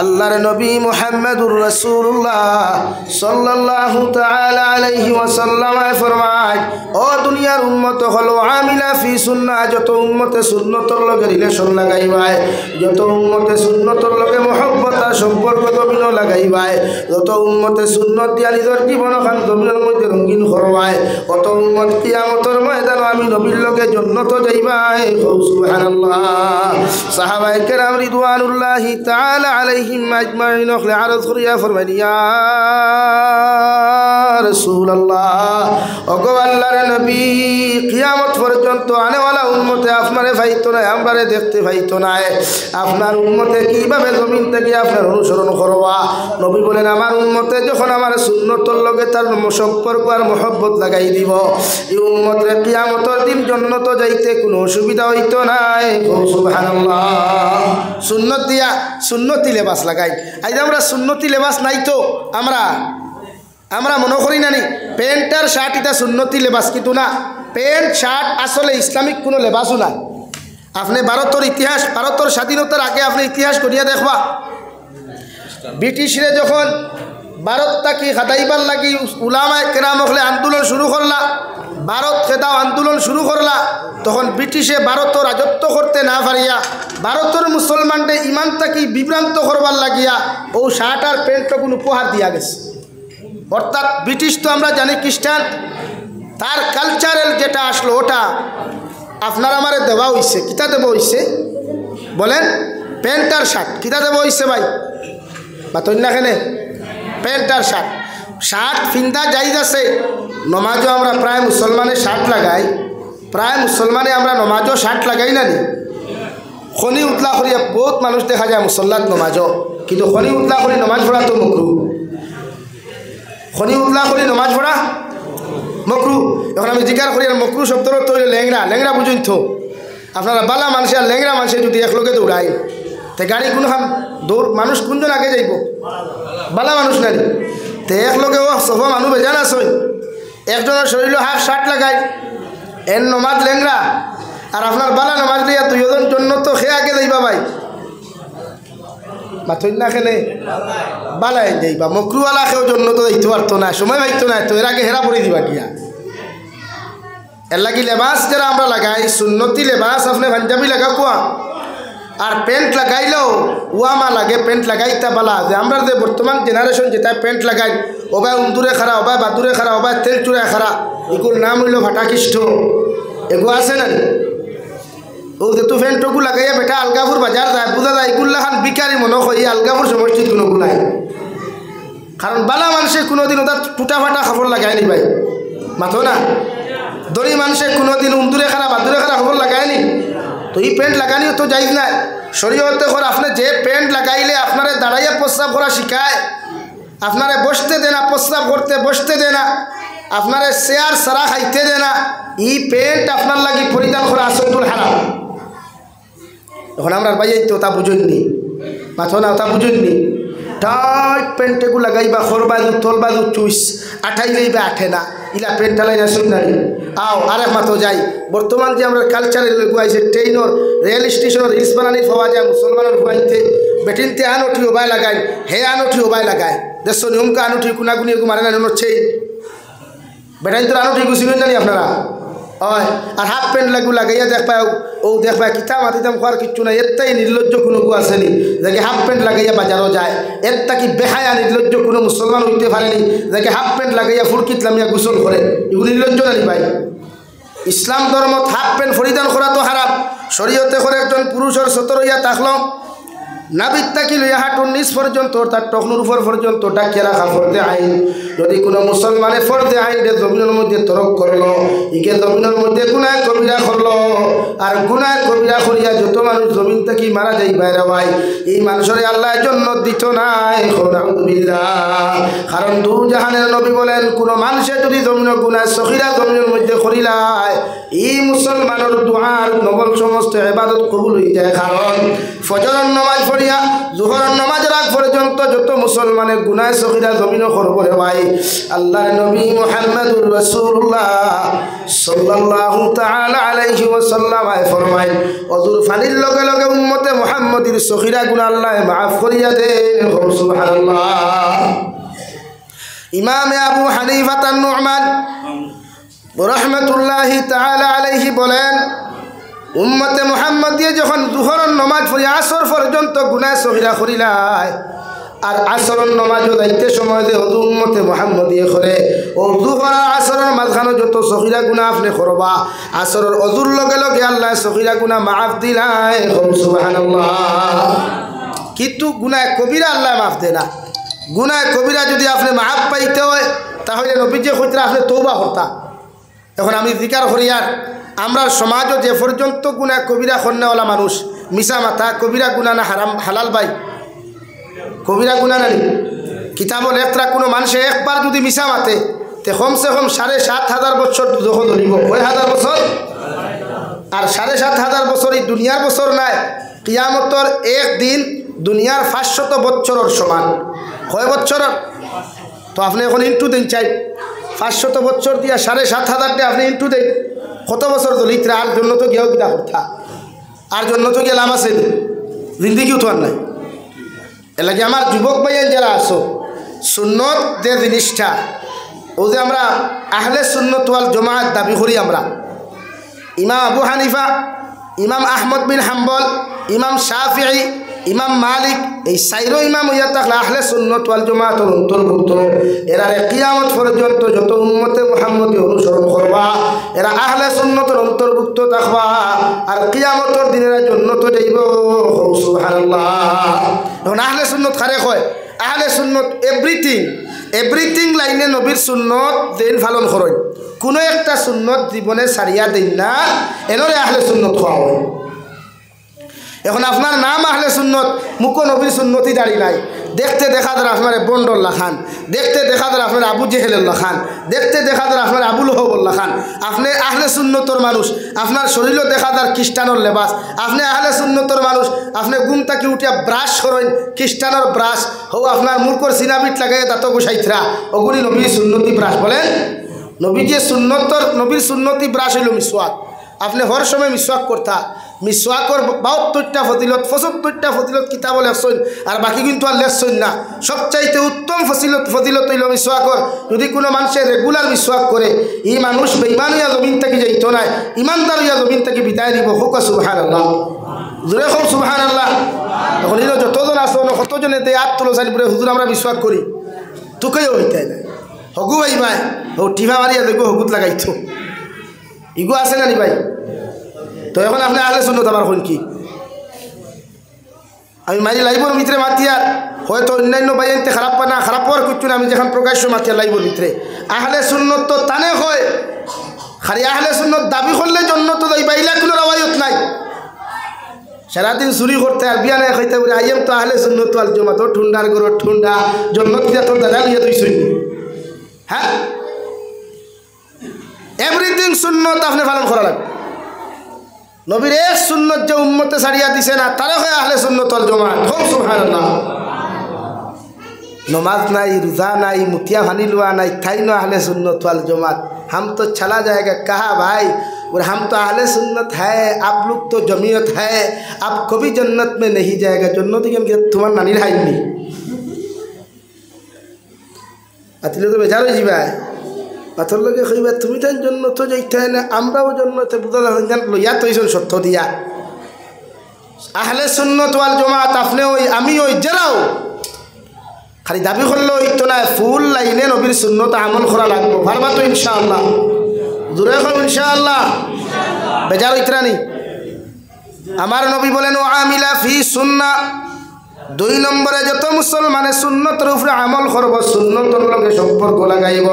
আল্লাহর নবী মুহাম্মদুর রাসূলুল্লাহ সাল্লাল্লাহু তাআলা আলাইহি ওয়াসাল্লাম ফরমায় ও দুনিয়ার উম্মত হলো আমিলা ফি সুন্নাহ যত উম্মতে সুন্নতর লগে রিলেশন লাগাইবাই যত উম্মতে সুন্নতর লগে মহব্বত আর সম্পর্ক গভীর লাগাইবাই যত উম্মতে সুন্নত দিয়া নিজের জীবন খান জমিনের মধ্যে রঙিন করবাই কত উম্মত কিয়ামতের ময়দানে আমি নবীর লগে জান্নাত যাইবাই সুবহানাল্লাহ সাহাবায়ে কেরাম রিদওয়ানুল্লাহি তাআলা আলাইহিম আজমাইন ওখলে আরজ করিয়া ফরমাইলেন ইয়া রাসূলুল্লাহ ওগো আল্লাহর নবী কিয়ামত পর্যন্ত আনেওয়ালা উম্মতে আপনারে পাইতো না আমরারে দেখতে পাইতো না আপনার উম্মতে কিভাবে জমিন থেকে আপনার অনুসরণ করবা নবী বলেন আমার উম্মতে যখন আমার সুন্নতর লগে তার সম্পর্ক আর মহব্বত লাগাই দিব এই উম্মতে কিয়ামতের দিন জান্নাত যাইতে কোনো অসুবিধা হইতো না সুবহানাল্লাহ সুন্নত দিয়া সুন্নতি লেবাস লাগাই আজ আমরা সুন্নতি লেবাস নাই তো আমরা মনে করি না নি প্যান্ট আর শার্ট এটা সুন্নতি লেবাস কিন্তু না প্যান্ট শার্ট আসলে ইসলামিক কোনো লেবাসও না আপনি ভারতের ইতিহাস ভারতের স্বাধীনতার আগে আপনি ইতিহাস করিয়া দেখবা ব্রিটিশরে যখন ভারত থাকি খাদাইবার লাগি উলামায়ে কেরাম হলে আন্দোলন শুরু করলা ভারত খেদাও আন্দোলন শুরু করলা তখন ব্রিটিশে ভারতের রাজত্ব করতে না পারিয়া ভারতের মুসলমানদের ইমান থাকি বিভ্রান্ত করবার লাগিয়া ও শার্ট আর প্যান্ট কোনো উপহার দিয়া গেছে অর্থাৎ ব্রিটিশ তো আমরা জানি খ্রিস্টান তার কালচারাল যেটা আসলো ওটা আপনার আমারে দেওয়া হইছে কিতা দেওয়া হইছে বলেন প্যান্ট আর শার্ট কিতা দেওয়া হইছে ভাই বা তৈনাখানে প্যান্ট আর শার্ট শার্ট ফিন্দা জায়েজ আছে, নমাজও আমরা প্রায় মুসলমানে শার্ট লাগাই, প্রায় মুসলমানে আমরা নমাজও শার্ট লাগাই না নি। খনি উতলা করিয়া বহুত মানুষ দেখা যায় মুসল্লাত নমাজও, কিন্তু খনি উতলা করি নমাজ পড়া তো মকরু। খনি উতলা করি নমাজ পড়া মকরু। এখন আমি জিজ্ঞাসা করি মকরু শব্দর তো লেংরা, লেংরা বুঝুন তো আপনারা বালা মানুষ আর লেংরা মানুষের যদি একলগে দৌড়ায় তে গাড়ি কোনখান দৌড় মানুষ কোনজন আগে যাইব? বালা মানুষ নাই তে একলগে ও সব মানুষ বেজান আছে, একজনের শরীর হাফ শার্ট লাগায় এর নমাজ লেংরা, আর আপনার বালা নমাজ দিয়া দুইজন জন্য তো সে আগে যাইবা ভাই মাথই না খেলে বালাই যাইবা। মকরুওয়ালা খেয়েও জন্য তো যাইতে পারতো না, সময় পাইতো না, তো এর আগে হেরা পড়ে দিবা কিয়া। এর লাগি লেবাস যারা আমরা লাগাই সুন্নতি লেবাস, আপনি পাঞ্জাবি লাগা কোয়া আর প্যান্ট লাগাইলেও ওয়ামা লাগে, প্যান্ট লাগাইতা বালা। যে আমরা যে বর্তমান জেনারেশন যেটা প্যান্ট লাগাই ওবাই উন্দুরে খারা, ওবাই বাদুরে খারা, ওবাই তেল চুড়ায় খারা, এগুলোর নাম হইল ভাটাকিষ্ঠ। এগু আছে না ও যেহেতু প্যান্টকু লাগাইয়া বেটা আলগাপুর বাজার যায়, বোঝা যায় এগুলা খান বিকারি মনে হয় আলগাপুর সমষ্টির কোনো গুলাই। কারণ বালা মানুষে কোনোদিন ওটা টুটা ফাটা খবর লাগায়নি ভাই, মাথো না দড়ি মানুষে কোনোদিন উন্দুরে খারা বাদুরে খারা খবর লাগায়নি। তো এই প্যান্ট লাগানিও তো যাইজ না। শরীয়তে করে আপনি যে প্যান্ট লাগাইলে আপনারে দাঁড়াইয়া প্রস্রাব করা শিখায়, আপনারে বসতে দে না, প্রস্রাব করতে বসতে দে না, আপনারে চেয়ার সারা খাইতে দে না, এই প্যান্ট আপনার লাগি পরিধান করা আসল হারাম। এখন আমরা ভাই তো তা বুঝুননি, মাথো না তা বুঝুননি। টাইট প্যান্টেগু লাগাইবা খর বাজু তোল বাজু চুইস আঠাই লইবা আঠে না, ইলা প্যান্ট লাই না শুনারি আও আরেক মাথো যাই। বর্তমান যে আমরা কালচারে গুয়াইছে ট্রেনর রেল স্টেশনের রিলস বানানি পাওয়া যায় মুসলমানের গুয়াইতে বেটিনতে আনুঠি ওবাই লাগাই, হে আনুঠি ওবাই লাগায় দেশ নিয়মকা আনুঠি কুনাগুনি মারে না হচ্ছে বেটাইন তোর আনুঠি গুছিবেন জানি আপনারা হয়। আর হাফ প্যান্ট লাগু লাগাইয়া দেখ পাও ও দেখ পায় কিতা মাতিতাম খোয়ার কিচ্ছু না, এরটাই নির্লজ্জ কোনো গু আসেনি যাকে হাফ প্যান্ট লাগাইয়া বাজারও যায়। এরটা কি বেহায়া নির্লজ্জ কোনো মুসলমান হইতে পারেনি যাকে হাফ প্যান্ট লাগাইয়া ফুরকিত লামিয়া গোসল করে, এগুলো নির্লজ্জ জানি ভাই। ইসলাম ধর্মত হাফ প্যান্ট পরিধান করা তো হারাম। শরীয়তে করে একজন পুরুষের সতর হইয়া থাকলো নাবিদ তাকি লইয়া হাঁটুর নিচ পর্যন্ত তার টকনুর উপর পর্যন্ত ডাকিয়ে রাখা ফরদে আইন। যদি কোনো মুসলমানে ফরদে আইন জমিনের মধ্যে তরক করলো, ইকে জমিনের মধ্যে গুনায় কবিরা করলো, আর গুনায় কবিরা করিয়া যত মানুষ জমিন থেকে মারা যাই বাইরে ভাই, এই মানুষের আল্লাহ জন্য দিত নাই। কারণ দু জাহানের নবী বলেন কোন মানুষে যদি জমিনের গুনায় সখিরা জমিনের মধ্যে করিলায় এই মুসলমানের দুয়ার নবল সমস্ত ইবাদত কবুল হয়ে যায়। কারণ ফজরের নামাজ পড়িয়া জোহরের নামাজ রাখ পর্যন্ত যত মুসলমানের গুনায় সখিরা জমিন করবে ভাই, আল্লাহর নবী মুহাম্মদুর রাসূলুল্লাহ সাল্লাল্লাহু তাআলা আলাইহি ওয়াসাল্লাম ফরমায় ওযুর ফানির লগে লগে উম্মতে মুহাম্মদীর সখিরা গুনাহ আল্লাহ মাফ করিয়া দেন। সুবহানাল্লাহ। ইমাম আবু হানিফা আন-নু'মান রাহমাতুল্লাহি তাআলা আলাইহি বলেন উম্মতে মুহাম্মদিয়ে যখন জোহরের নামাজ পড়ি আসর পর্যন্ত গুনাহ সগীরা করিলায়, আর আসরের নামাজও যাইতে সময় যে ওযু উম্মতে মুহাম্মদিয়ে করে ও জোহর আসরের মাঝখানে যত সগীরা গুনাহ আপনি করবা আসরের ওযুর লগে লগে আল্লাহ সগীরা গুনাহ মাফ দিলায়। সুবহানাল্লাহ। কিন্তু গুনাহ কবিরা আল্লাহ মাফ দেয় না। গুনাহ কবিরা যদি আপনি মাফ পাইতে হয় তাহলে নবীজি কইরা আপনি তওবা করতা। এখন আমি জিকার করি আর আমরা সমাজও যে পর্যন্ত গুনাহ কবিরা করনেওয়ালা মানুষ মিশা মাথা কবিরা গুনাহ না হারাম হালাল ভাই, কবিরা গুনাহ না কিতাবল একরা কোনো মানুষে একবার যদি মিশা মাতে তে কমসে কম ৭,৫০০ বছর যখন ধরিব ৬,০০০ বছর, আর ৭,৫০০ বছর এই দুনিয়ার বছর নাই, কিয়ামতর একদিন দুনিয়ার ৫০০ বছরের সমান। কয় বছর? তো আপনি এখন ইন্টু দেন চাই ৫০০ বছর দিয়া ৭,৫০০ আপনি ইন্টু দেন কত বছর দলিত্রা। আর জন্য তো গিয়েও কিনা কথা, আর জন্য তো গিয়ে লাভ আছে জিন্দিগি উঠার নাই। এর লাগে আমার যুবক ভাইয়ের যারা আসো সুন্নত যে জিনিসটা ও যে আমরা আহলে সুন্নত ওয়াল জামাত দাবি করি আমরা, ইমাম আবু হানিফা, ইমাম আহমদ বিন হাম্বল, ইমাম শাফিঈ, ইমাম মালিক, এই চাইরো ইমাম হইয়া থাকলে আহলে সুন্নত ওয়াল জামাতের অন্তর্ভুক্ত। এরা কিয়ামত পর্যন্ত যত উম্মতে মুহাম্মদী অনুসরণ করবা এরা আহলে সুন্নতের অন্তর্ভুক্ত থাকবা, আর কিয়ামতের দিনের জন্য তো যাইব। সুবহানাল্লাহ। এখন আহলে সুন্নত কারে কয়? আহলে সুন্নত এভরিথিং এভরিথিং লাইনে নবীর সুন্নত দিন পালন করেন কোনো একটা সুন্নত জীবনে ছাড়িয়া দিন না এনরে আহলে সুন্নত খাওয়া হয় এখন আপনার নাম আহলে সুন্নত মুখো নবীর সুন্নতি দাঁড়িয়ে নাই দেখতে দেখা যারা আপনার বন্ডল্লা খান দেখতে দেখা যারা আপনার আবু জেহেলুল্লাহ খান দেখতে দেখা যারা আপনার আবুল হবুল্লাহ খান আপনি আহলে সুন্নতর মানুষ আপনার শরীরও দেখা যার খ্রিস্টানোর লেবাস আপনি আহলে সুন্নতর মানুষ আপনি ঘুম থেকে উঠিয়া ব্রাশ করেন খ্রিস্টানোর ব্রাশ হো আপনার মুরকর সিনাবিট লাগাই দাঁত গোসাইথরা ওগুলি নবীর সুন্নতি ব্রাশ বলেন নবী যে সুন্নতর নবীর সুন্নতি ব্রাশ হইল মিসওয়াক আপনি হর সময় মিসওয়াক করতা মিসওয়াকর 72টা ফজিলত 75টা ফজিলত কিতাব লেখছেন আর বাকি কিন্তু আর লেখছেন না সবচাইতে উত্তম ফজিলত হইল মিসওয়াকর যদি কোনো মানুষের রেগুলার মিসওয়াক করে এই মানুষ বেঈমান হইয়া জমিন থেকে যাইত না ইমানদার হইয়া জমিন থেকে বিদায় দিব হোক সুবহানাল্লাহ জোরে হোক সুবহানাল্লাহ এখন এলো যতজন আসো কতজনে দেয় আট তুলো সাইড হুজুর আমরা মিসওয়াক করি তোকেও হইতে না হগু ভাই ভাই ও টিভা মারিয়া দেখবো হগুত লাগাইতো ইগো আছে না নি ভাই তো এখন আপনি আহলে সুন্নত আবার হন কি আমি মারি লাইবর ভিতরে মাতিয়ার হয়তো অন্যান্য বাইনতে খারাপ পা না খারাপ হওয়ার করছো না আমি যখন প্রকাশ্য মাতিয়ার লাইবর ভিতরে আহলে সুন্নত তো তানে হয় খালি আহলে সুন্নত দাবি করলে জন্য তো যাই বাইলা কোনো রাওয়ায়ত নাই সারাদিন চুরি করতে আর বিয়া নাই খাইতে বলে আইএম তো আহলে সুন্নত আল জমাতো ঠুন্ডার গরর ঠুন্ডা জন্য তোর দাদা লিয়ে তুই শুনি হ্যাঁ এভরিথিং সুন্নত আপনি পালন করা লাগবে নবীর এক সুন্নত যে উম্মতে ছাড়িয়া দিছে না তারা হয় আহলে সুন্নত ওয়াল জামাত হোক সুবহানাল্লাহ नमाज नहीं रोज़ा नहीं मुतिया भानी लुआ नहीं थाई न अहले सुन्नत वाल जमात हम तो चला जाएगा कहा भाई और हम तो अहले सुन्नत है आप लोग तो जमीयत है आप कभी जन्नत में नहीं जाएगा जन्नत के तुम्हार नानी हाई नहीं अतले तो बेजार हो जाए पाथर लगे कईबार तुम तो जन्नत जाइते ना आमराओ जन्नते बुझा लइया तो ऐसा सत्य दिया अहले सुन्नत वाल जमात आपने ओई आमी ओई जराओ खाली दाबी करलो तो ना फुल लाइने नबीर सुन्नत আমল করা লাগবে পারবা তো ইনশাআল্লাহ জোরে কও ইনশাআল্লাহ বেজার হইতরা নি আমার নবী বলেন ও আমিলা ফি সুন্নাহ দুই নম্বরে যত মুসলমানে সুন্নতের উপরে আমল করব সুন্নতের লগে সম্পর্ক লাগাইব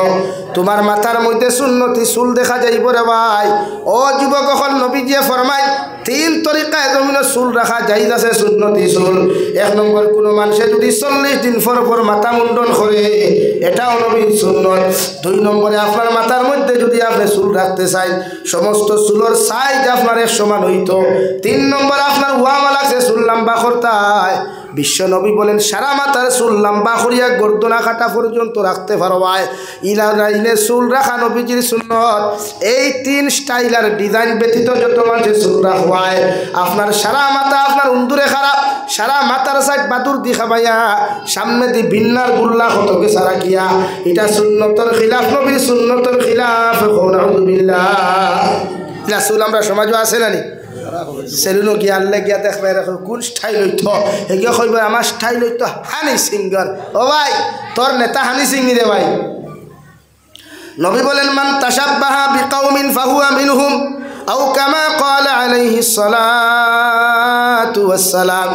তোমার মাথার মধ্যে সুন্নতি চুল দেখা যাইব রে ভাই ও যুবক হল নবীজি ফরমায় তিন তরিকায় জমিনে চুল রাখা জায়েজ আছে সুন্নতি চুল এক নম্বর কোনো মানুষে যদি 40 দিন পর মাথা মুন্ডন করে এটাও নবীর সুন্নত দুই নম্বরে আপনার মাথার মধ্যে যদি আপনি চুল রাখতে চাই সমস্ত চুলের সাইজ আপনার এক সমান হইতো তিন নম্বর আপনার ওয়ামাল আছে চুল লম্বা করতে হয় বিশ্ব নবী বলেন সারা মাথার চুল লম্বা করিয়া গর্দনা কাটা পর্যন্ত রাখতে পারবাই ইলা রাইলে চুল রাখা নবীজির সুন্নত এই তিন স্টাইল আর ডিজাইন ব্যতীত যত মানুষের চুল রাখবায় আপনার সারা মাথা আপনার উন্দুরে খারাপ সারা মাথার সাইড বাদুর দি খাবাইয়া সামনে দি বিন্নার গুল্লা কতকে সারা কিয়া এটা সুন্নতর খিলাফ নবীর সুন্নতর খিলাফ নাউযুবিল্লাহ ইলা চুল আমরা সমাজও আছে না নি সেলুনো গিয়া আল্লাহ গিয়া দেখবে এরকম কোন স্টাইল হইতো এগিয়ে কইব আমার স্টাইল হইতো হানি সিঙ্গার ও ভাই তোর নেতা হানি সিং রে ভাই নবী বলেন মান তাশাব্বাহা বিকাউমিন ফাহুয়া মিনহুম আও কামা ক্বালা আলাইহিস সালাতু ওয়াস সালাম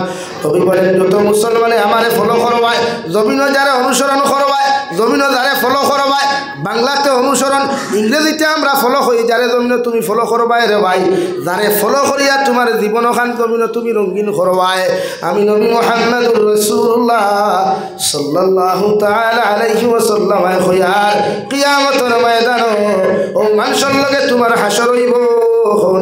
নবী বলেন যত মুসলমানে আমারে ফলো করবায় জমিনো যারা অনুসরণ করবায় জমিনো যারা ফলো করবায় বাংলাতে অনুসরণ ইংরেজিতে আমরা ফলো করি যারে জমিনো তুমি ফলো করবায় রে ভাই যারে ফলো করিয়া তোমার জীবনখান জমিনো তুমি রঙিন করবায় আমি নবী মুহাম্মদুর রাসূলুল্লাহ সাল্লাল্লাহু তাআলা আলাইহি ওয়াসাল্লাম কইয়ার কিয়ামতের ময়দানে ও মানুষের লগে তোমার হাসর হইব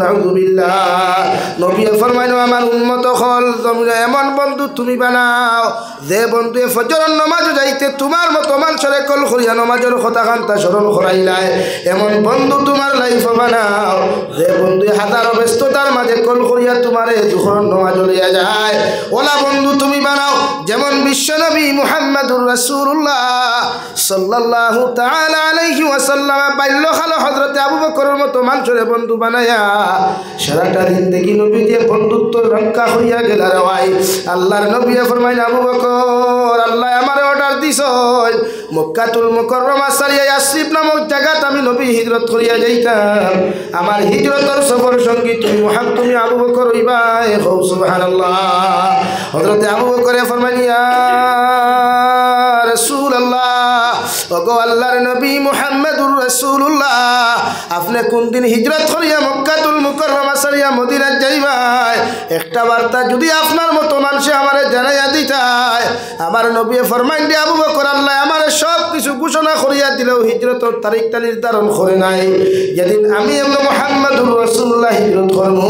নাউযুবিল্লাহ নবী ফরমাইলো আমার উম্মত হল জমিনে এমন বন্ধু তুমি বানাও যে বন্ধু ফজরের নামাজ যাইতে তোমার মতো মানুষের কল করিয়া নামাজের কথা কান্তা স্মরণ করাইলাই এমন বন্ধু তোমার লাইফ বানাও যে বন্ধু হাজারো ব্যস্ততার মাঝে কল করিয়া তোমারে দুহর নামাজ লইয়া যায় ওলা বন্ধু তুমি বানাও যেমন বিশ্বনবী মুহাম্মদুর রাসূলুল্লাহ সাল্লাল্লাহু তাআলা আলাইহি ওয়াসাল্লাম বাল্যকালে হযরত আবু বকরের মতো মানুষের বন্ধু বানায়া সারাটা জিন্দেগি নবী দিয়ে বন্ধুত্ব রক্ষা হইয়া গেল রে ভাই আল্লাহর নবী ফরমাইলেন আবু বকর আল্লাহ আমারে অর্ডার দিছই মক্কাতুল মুকাররমা সারিয়া ইয়াসরিব নামক জায়গাতে আমি নবী হিজরত করিয়া যাইতাম আমার হিজরতের সফর সঙ্গী তুমি আবু বকর হইবা সুবহানাল্লাহ হযরত আবু বকর ফরমাইলেন ইয়া রাসূলুল্লাহ ওগো আল্লাহর নবী মুহাম্মদুর রাসূলুল্লাহ আপনি কোন দিন হিজরত করিয়া মক্কাতুল মুকাররমা সারিয়া মদিনা যাইবাই একটা বার্তা যদি আপনার মতো মানুষে আমারে জানাইয়া দিতায় আমার নবী ফরমাইন দি আবু বকর আল্লাহ আমারে সব কিছু ঘোষণা করিয়া দিলেও হিজরতের তারিখটা নির্ধারণ করে নাই যেদিন আমি আমরা মুহাম্মদুর রাসূলুল্লাহ হিজরত করব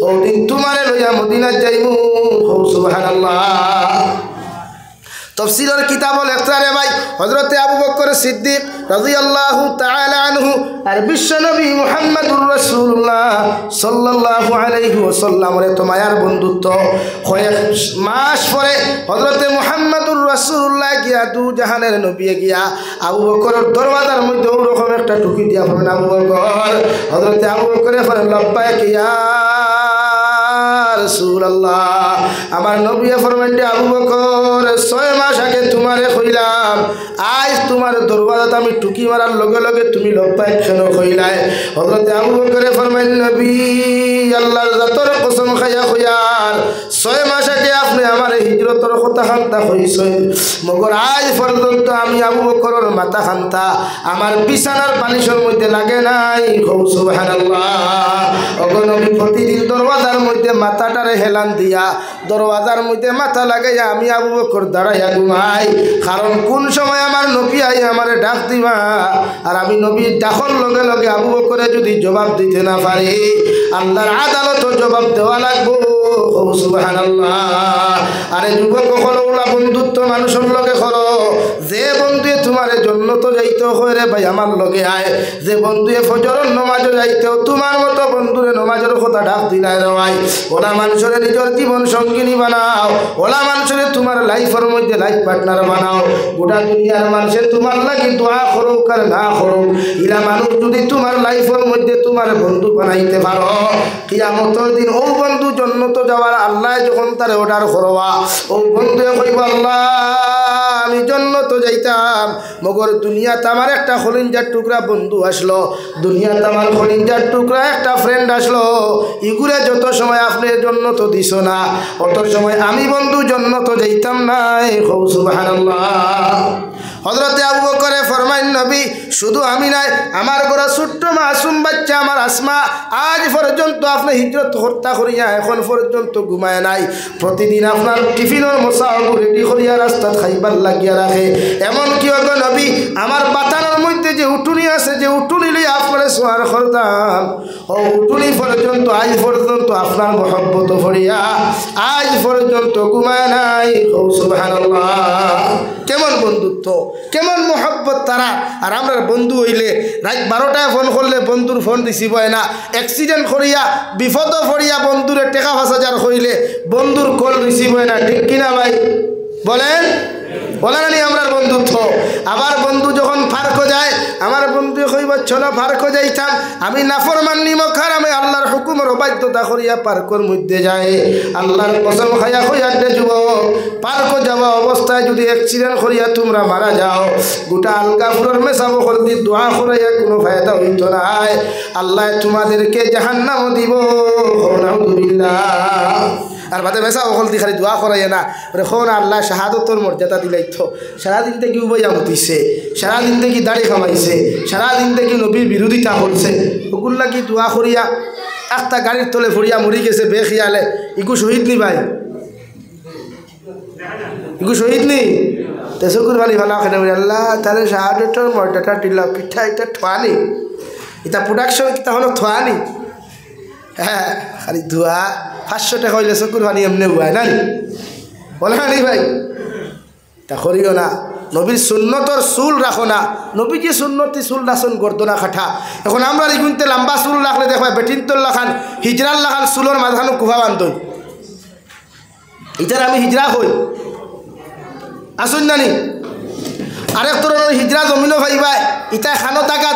ওই দিন তোমারে লইয়া মদিনা যাইমু সুবহানাল্লাহ তফসিলের কিতাব লেখা রে ভাই হযরত আবু বকর সিদ্দিক রাদিয়াল্লাহু তাআলা আনহু আর বিশ্বনবী মুহাম্মদুর রাসূলুল্লাহ সাল্লাল্লাহু আলাইহি ওয়াসাল্লামের তো মায়ার বন্ধুত্ব কয়েক মাস পরে হযরত মুহাম্মদুর রাসূলুল্লাহ গিয়া দু জাহানের নবী গিয়া আবু বকরের দরওয়াজার মধ্যে ওরকম একটা টুকি দিয়া বলেন আবু বকর হযরত আবু বকরে বলেন লাব্বাইক ইয়া রাসূলুল্লাহ আমার নবী ফরমাইন আবু বকর 6 মাস আগে তোমারে কইলাম আজ তোমার দরওয়াজাতে আমি টুকি মারার লগে লগে তুমি লব্বাইক কেন কইলাই হযরত আবু বকরে ফরমাইন নবী আল্লাহর জাতের কসম খাইয়া কইয়ার 6 মাস আগে আপনি আমার হিজরতের কথা খান্তা কইছেন মগর আজ পর্যন্ত আমি আবু বকরের মাথা খান্তা আমার বিছানার বালিশের মধ্যে লাগে নাই সুবহানাল্লাহ ওগো নবী প্রতিদিন দরওয়াজার মধ্যে মাথাটারে হেলান দিয়া দরওয়াজার মধ্যে মাথা লাগাইয়া আমি আবু বকর দাঁড়াইয়া ঘুমাই কারণ কোন সময় আমার নবী আই আমারে ডাক দিবা আর আমি নবীর ডাকর লগে লগে আবু বকরে যদি জবাব দিতে না পারি আল্লাহর আদালতও জবাব দেওয়া লাগবো সুবহানাল্লাহ আরে যুবক কখনো ওলা বন্ধুত্ব মানুষের লগে করো যে বন্ধুয়ে তোমার জন্য তো যাইতে হয় রে ভাই আমার লগে আয় যে বন্ধুয়ে ফজরের নামাজে যাইতেও তোমার মতো বন্ধুরে নামাজের কথা ডাক দিলাই রে ভাই ওলা মানুষের নিজের জীবন সঙ্গিনী বানাও ওলা মানুষের তোমার লাইফের মধ্যে লাইফ পার্টনার বানাও গোটা দুনিয়ার মানুষের তোমার লাগি দোয়া করুক আর না করুক ইলা মানুষ যদি তোমার লাইফের মধ্যে তোমার বন্ধু বানাইতে পারো কিয়ামতের দিন ও বন্ধু জন্য তো যাওয়ার আল্লাহ যখন তার অর্ডার করবা ও বন্ধু কইব আল্লাহ আমি জন্নত যাইতাম মগর দুনিয়াতে আমার একটা খলিঞ্জার টুকরা বন্ধু আসলো দুনিয়াতে আমার খলিঞ্জার টুকরা একটা ফ্রেন্ড আসলো ইগুরে যত সময় আপনি জন্নত দিছ না অত সময় আমি বন্ধু জন্নত যাইতাম নাই সুবহানাল্লাহ হযরত আবু বকরে ফরমাইন নবী শুধু আমি নাই আমার ঘরে ছোট্ট মাসুম বাচ্চা আমার আসমা আজ পর্যন্ত আপনি হিজরত হত্যা করিয়া এখন পর্যন্ত ঘুমায় নাই প্রতিদিন আপনার টিফিনের মশাও রেডি করিয়া রাস্তা খাইবার লাগিয়া রাখে এমন কি গো নবী আমার বাতানোর মধ্যে যে উঠুনি আছে যে উঠুনি লই আপনারে সোয়ার করতাম ও উঠুনি পর্যন্ত আজ পর্যন্ত আপনার মহব্বত ভরিয়া আজ পর্যন্ত ঘুমায় নাই সুবহানাল্লাহ কেমন বন্ধুত্ব কেমন মহব্বত তারা আর আমরা বন্ধু হইলে রাত 12টায় ফোন করলে বন্ধুর ফোন রিসিভ হয় না অ্যাক্সিডেন্ট করিয়া বিপদ পড়িয়া বন্ধুরে টাকা 5,000 হইলে বন্ধুর কল রিসিভ হয় না ঠিক কিনা ভাই বলেন বলেন নি আমরা বন্ধুত্ব আবার বন্ধু যখন ফারক যায় আমার বন্ধু কইব চলো ফারক যাইতাম আমি নাফরমানি মখার আমি আল্লাহর হুকুমের অবাধ্যতা করিয়া পার্কর মধ্যে যায় আল্লাহর কসম খাইয়া কইয়া দে যুবক পার্ক যাওয়া অবস্থায় যদি অ্যাক্সিডেন্ট করিয়া তোমরা মারা যাও গোটা আলগাপুরের মেসাবো করদি দোয়া করাইয়া কোনো ফায়দা হইত না আল্লাহ তোমাদেরকে জাহান্নাম দিব নাউযুবিল্লাহ আর বাদে মেসা ওখলতি খালি দোয়া করাইয়া না রেখন আল্লাহ শাহাদতর মর্যাদা দিলাইত সারাদিন থেকে উবইয়া মতিছে সারাদিন থেকে দাড়ি খামাইছে সারাদিন থেকে নবীর বিরোধিতা করছে ওগুলা কি দোয়া করিয়া একটা গাড়ির তলে ফরিয়া মরি গেছে বেখিয়ালে ইকু শহীদ নি ভাই ইকু শহীদ নি তেসকুর বাড়ি ভালো খেলে আল্লাহ তাহলে শাহাদতর মর্যাদা দিলা পিঠা এটা ঠোয়ানি এটা প্রোডাকশন কিতা হলো ঠোয়ানি হ্যাঁ খালি ধোয়া 500 টাকা হইলে চকুর পানি এমনি হুয়ায় না বলে না ভাই তা করিও না নবীর সুন্নতর চুল রাখো না নবী যে সুন্নতি চুল রাখুন গর্দনা খাঠা এখন আমরা লিখুনতে লম্বা চুল রাখলে দেখবা বেটিনতর লাখান হিজরার লাখান চুলোর মাঝখানো কুফা বান্ধই ইটার আমি হিজরা হই আসুন জানি আরেক তোর হিজরা জমিনও ভাইবাই ইটা খানো টাকা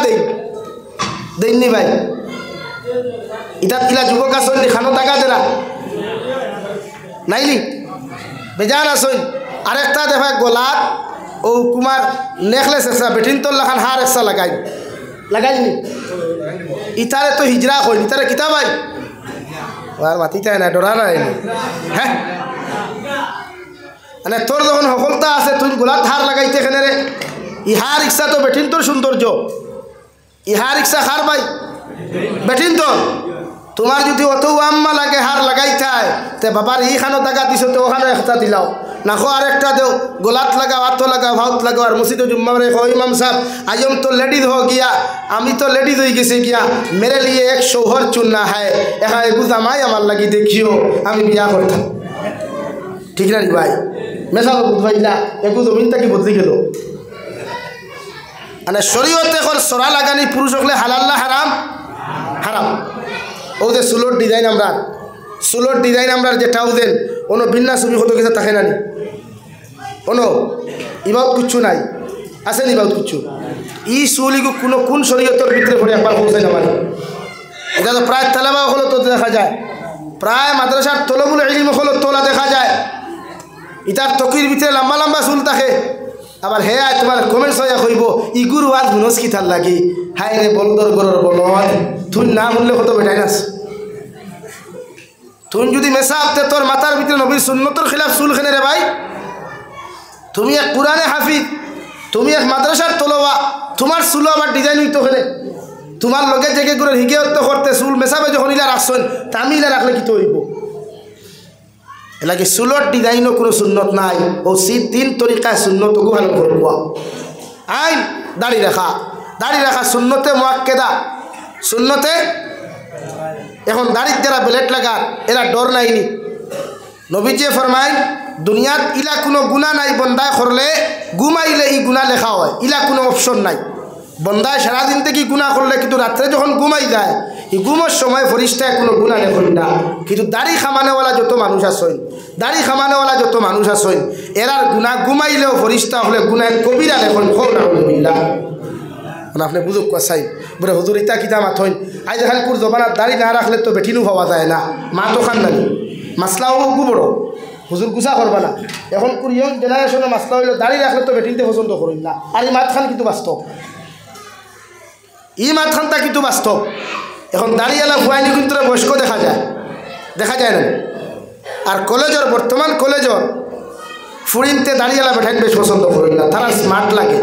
দেননি ভাই ইটা কিলা যুবক আসন খানো টাকা দেরা নাইলি বেজান আসন আরেকটা দেখা গোলাপ ও কুমার নেকলেস একটা বেটিনতর লাখান হার একটা লাগাইনি ইতারে তো হিজরা কই ইতারে কিতা ভাই আর মাতিতে না ডরা নাই হ্যাঁ মানে তোর যখন সফলতা আছে তুই গোলাপ হার লাগাইতে এখানে রে ইহা রিক্সা তো বেঠিন তোর সৌন্দর্য, ইহা রিক্সা হার ভাই বেঠিন তোর। তোমার যদি অত আম্মা লাগে হার লাগাই চায় তে বাবার ইখানো টাকা দিছ তো ওখানে একটা দিলাও নাখো আরেকটা দেও, গোলাত লাগাও, আতো লাগাও, ভাউত লাগাও। আর মসজিদে জুম্মা রে কো ইমাম সাহেব আজম তো লেডিজ হো গিয়া, আমি তো লেডিজ হয়ে গেছি গিয়া, মেরে লিয়ে এক শৌহর চুননা হয়, এখানে এগু জামাই আমার লাগি দেখিও আমি বিয়া করতাম। ঠিক না নি ভাই? মেশালো বুঝবাইলা এগু জমিনটা কি বদলি গেল। মানে শরীয়তে এখন সরা লাগানি পুরুষ হলে হালাল না হারাম? হারাম। ও যে সুলোর ডিজাইন আমরা, সুলোর ডিজাইন আমরা যেটা ওদের কোনো বিন্যা ছবি কত কিছু থাকে না নি, কোনো ইবাউত কিচ্ছু নাই, আছে নি ইবাউত কিচ্ছু? ই চুলিগু কোনো কোন শরীয়তের ভিতরে পড়ে একবার পৌঁছাই না মানে। এটা তো প্রায় তালেবা হলো তো দেখা যায়, প্রায় মাদ্রাসার তলবুল ইলম হলো তোলা দেখা যায়। ইটার তকির ভিতরে লম্বা লম্বা চুল থাকে। আবার হে তোমার কমেন্টস হইয়া কইব ইগুর ওয়াজ গুনস কি থার লাগি, হাই রে বলদর গরর বলদ তুই না বললে কত বেটাই নাস। তুই যদি মেসাবতে তোর মাথার ভিতরে নবীর সুন্নতর খিলাফ চুল খেনে রে ভাই, তুমি এক কোরআনে হাফিজ, তুমি এক মাদ্রাসার তলবা, তোমার চুল আবার ডিজাইন হইতো খেলে, তোমার লগে জেগে করে হিগে করতে চুল মেসাবে যখন ইলা রাখছেন তামি ইলা রাখলে কি তো হইব? এলাকি চুলর ডিজাইনও কোনো সুন্নত নাই। ও তিন তরিকায় সুন্নত ভালো করব। আইন দাড়ি রাখা, দাড়ি রাখা সুন্নতে মুআক্কেদা, সুন্নতে। এখন দাড়ির যারা বেলেট লাগার এরা ডর নাইনি। নবীজি ফরমায় দুনিয়াত ইলা কোনো গুণা নাই, বন্দায় করলে ঘুমাইলে ই গুণা লেখা হয়, ইলা কোনো অপশন নাই। বন্দায় সারাদিন থেকে গুণা করলে কিন্তু রাত্রে যখন ঘুমাই যায় এই ঘুমের সময় ফরিস্তায় কোনো গুণা লেখন না। কিন্তু দাড়ি খামানেওয়ালা যত মানুষ আসেন, দাড়ি খামানেওয়ালা যত মানুষ আসেন এরার গুণা ঘুমাইলেও ফরিস্তা হলে গুণায় কবিরা লেখন খোলা। আপনি বুঝুক চাই বলে হুজুর ইতা কিতা মাথইন আজ খানপুর জবানার দাড়ি না রাখলে তো বেঠিনও পাওয়া যায় না, মা তো খান নানি মাসলাও গু বড় হুজুর গুছা করবা না। এখন ইয়ং জেনারেশনের মাসলা হইল দাড়ি রাখলে তো বেঠিনতে পছন্দ করেন না। আর এই মাত খান কিন্তু বাস্তব, ই মাত খানটা কিন্তু বাস্তব। এখন দাড়িওয়ালা ভুয়াইনি কিন্তু বয়স্ক দেখা যায়, দেখা যায় না। আর কলেজের বর্তমান কলেজের ফুরিনতে দাড়িওয়ালা বেঠাইন বেশ পছন্দ করেন না, তারা স্মার্ট লাগে।